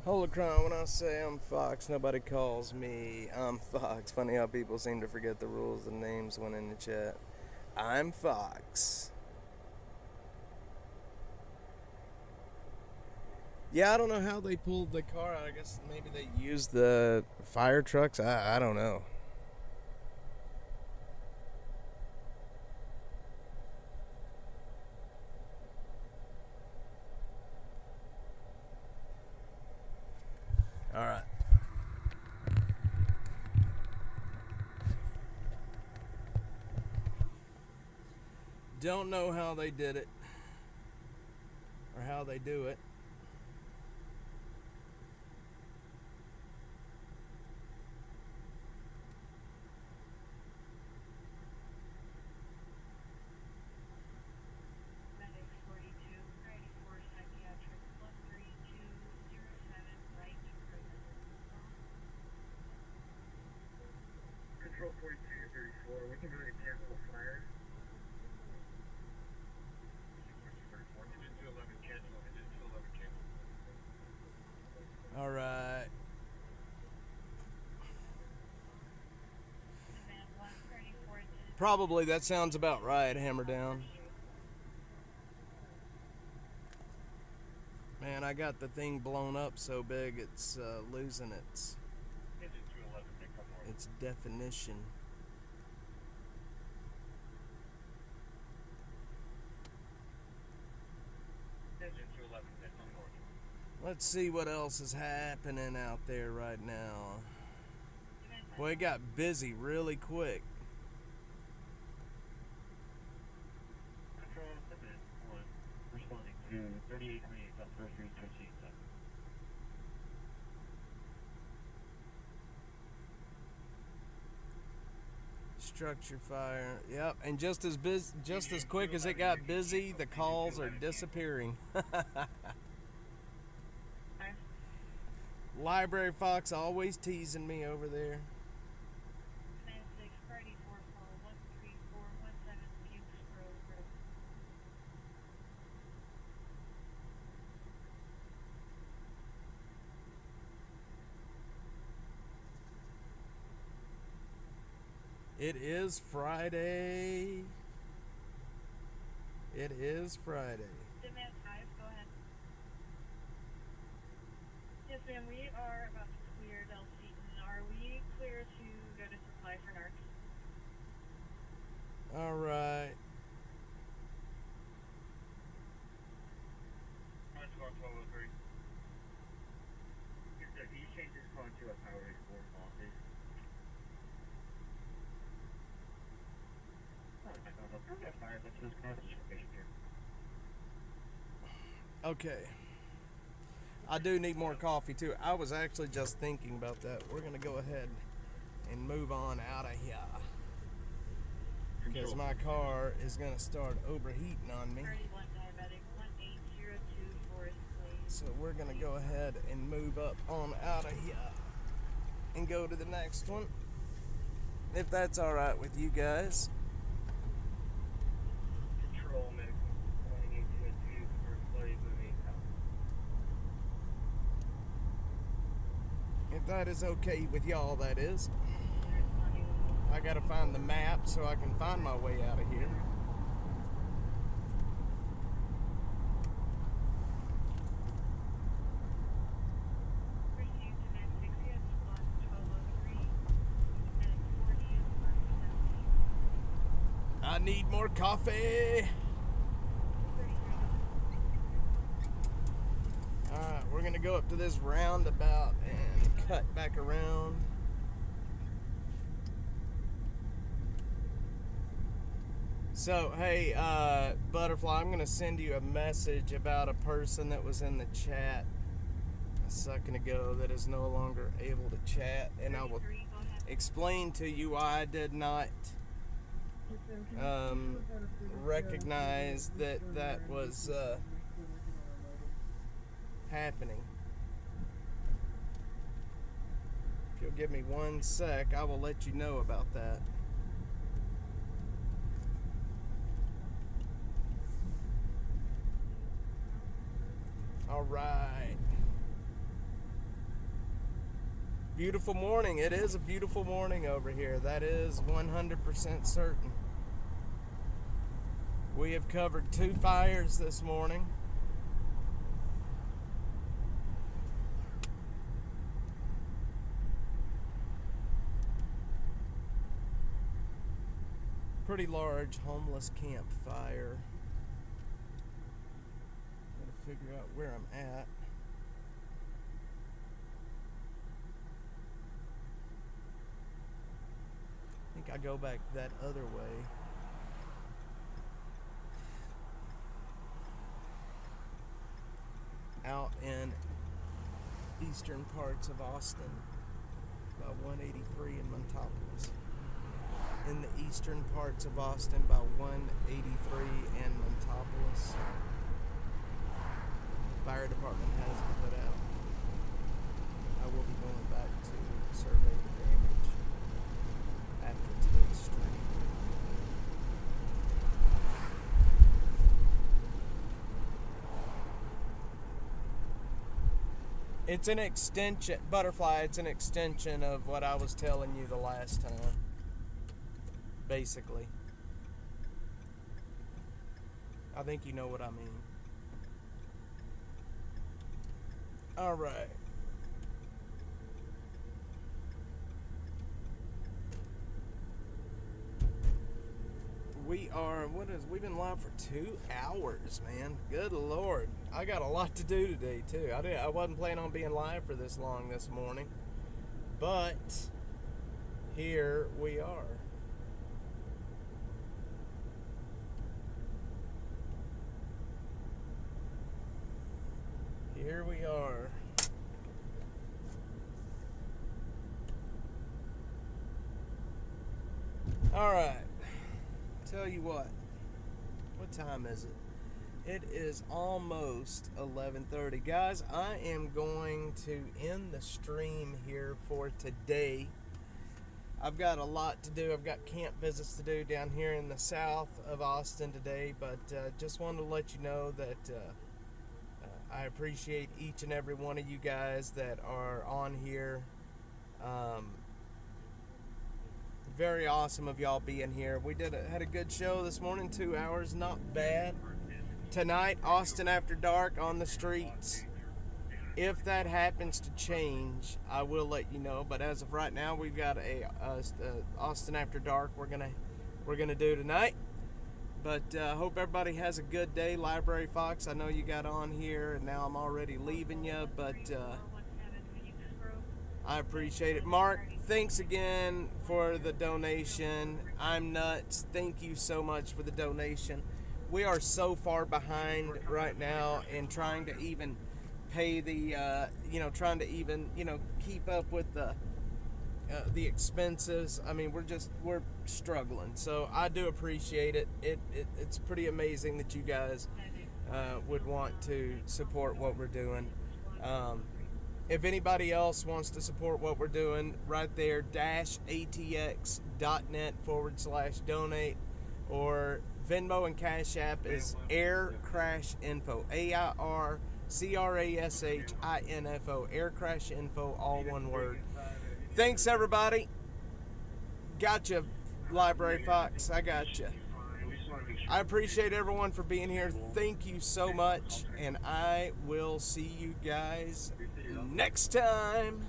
Holocron, when I say I'm Fox, nobody calls me I'm Fox. Funny how people seem to forget the rules and names when in the chat. I'm Fox. Yeah, I don't know how they pulled the car out. I guess maybe they used the fire trucks. I don't know. All right. Don't know how they did it or how they do it. Control 4234, we can go to cancel fire. Engine 211 cancel, engine 211 Probably, that sounds about right, Hammer Down. Man, I got the thing blown up so big it's losing its definition. Let's see what else is happening out there right now. Boy, it got busy really quick. Responding to 3828 South First Street, 13. Structure fire. Yep, and just as quick as it got busy, the calls are disappearing. Library Fox always teasing me over there. Command 6, Friday 4, call 13417 Fuchs Road. It is Friday. It is Friday. Demand 5, go ahead. Yes, ma'am, we are about to clear Del Seaton. Are we clear to go to supply for narcs? All right. Squad 1203. Can you change this car to a power 4 call, please? Okay. I do need more coffee too. I was actually just thinking about that. We're gonna go ahead and move on out of here because my car is gonna start overheating on me. 31 diabetic 1802 Forest Place. So we're gonna go ahead and move up on out of here and go to the next one, if that's all right with you guys. Control medical 1802 First Place, moving out. If that is okay with y'all, that is. I gotta find the map so I can find my way out of here. Received Demand 6, yes, on 1203. Demand 40 is on 17. I need more coffee. Alright, we're gonna go up to this roundabout and cut back around. So, hey, Butterfly, I'm gonna send you a message about a person that was in the chat a second ago that is no longer able to chat, and I will explain to you why I did not recognize that that was happening. If you'll give me 1 sec, I will let you know about that. All right. Beautiful morning. It is a beautiful morning over here. That is 100% certain. We have covered 2 fires this morning. Pretty large homeless campfire. Gotta figure out where I'm at. I think I go back that other way. Out in eastern parts of Austin, about 183 in Montopolis. In the eastern parts of Austin, by 183 and Montopolis. Fire department has it put out. I will be going back to survey the damage after today's stream. It's an extension, Butterfly, it's an extension of what I was telling you the last time. basically. I think you know what I mean. All right. We've been live for 2 hours, man. Good Lord. I got a lot to do today, too. I wasn't planning on being live for this long this morning. But here we are. Here we are. All right. Tell you what time is it? It is almost 11:30. Guys, I am going to end the stream here for today. I've got a lot to do. I've got camp visits to do down here in the south of Austin today, but just wanted to let you know that I appreciate each and every one of you guys that are on here. Very awesome of y'all being here. We had a good show this morning, 2 hours, not bad. Tonight, Austin After Dark on the streets. If that happens to change, I will let you know. But as of right now, we've got a Austin After Dark we're gonna do tonight. But hope everybody has a good day. Library Fox, I know you got on here, and now I'm already leaving you, but I appreciate it. Mark, thanks again for the donation. I'm nuts. Thank you so much for the donation. We are so far behind right now in trying to even pay the, trying to even, keep up with the expenses. I mean, we're struggling. So I do appreciate it. It's pretty amazing that you guys would want to support what we're doing. If anybody else wants to support what we're doing, right there, -atx.net/donate, or Venmo and Cash App is aircrashinfo, AIRCRASHINFO, aircrashinfo, all one word. Thanks, everybody. Gotcha, Library Fox. I gotcha. I appreciate everyone for being here. Thank you so much, and I will see you guys next time.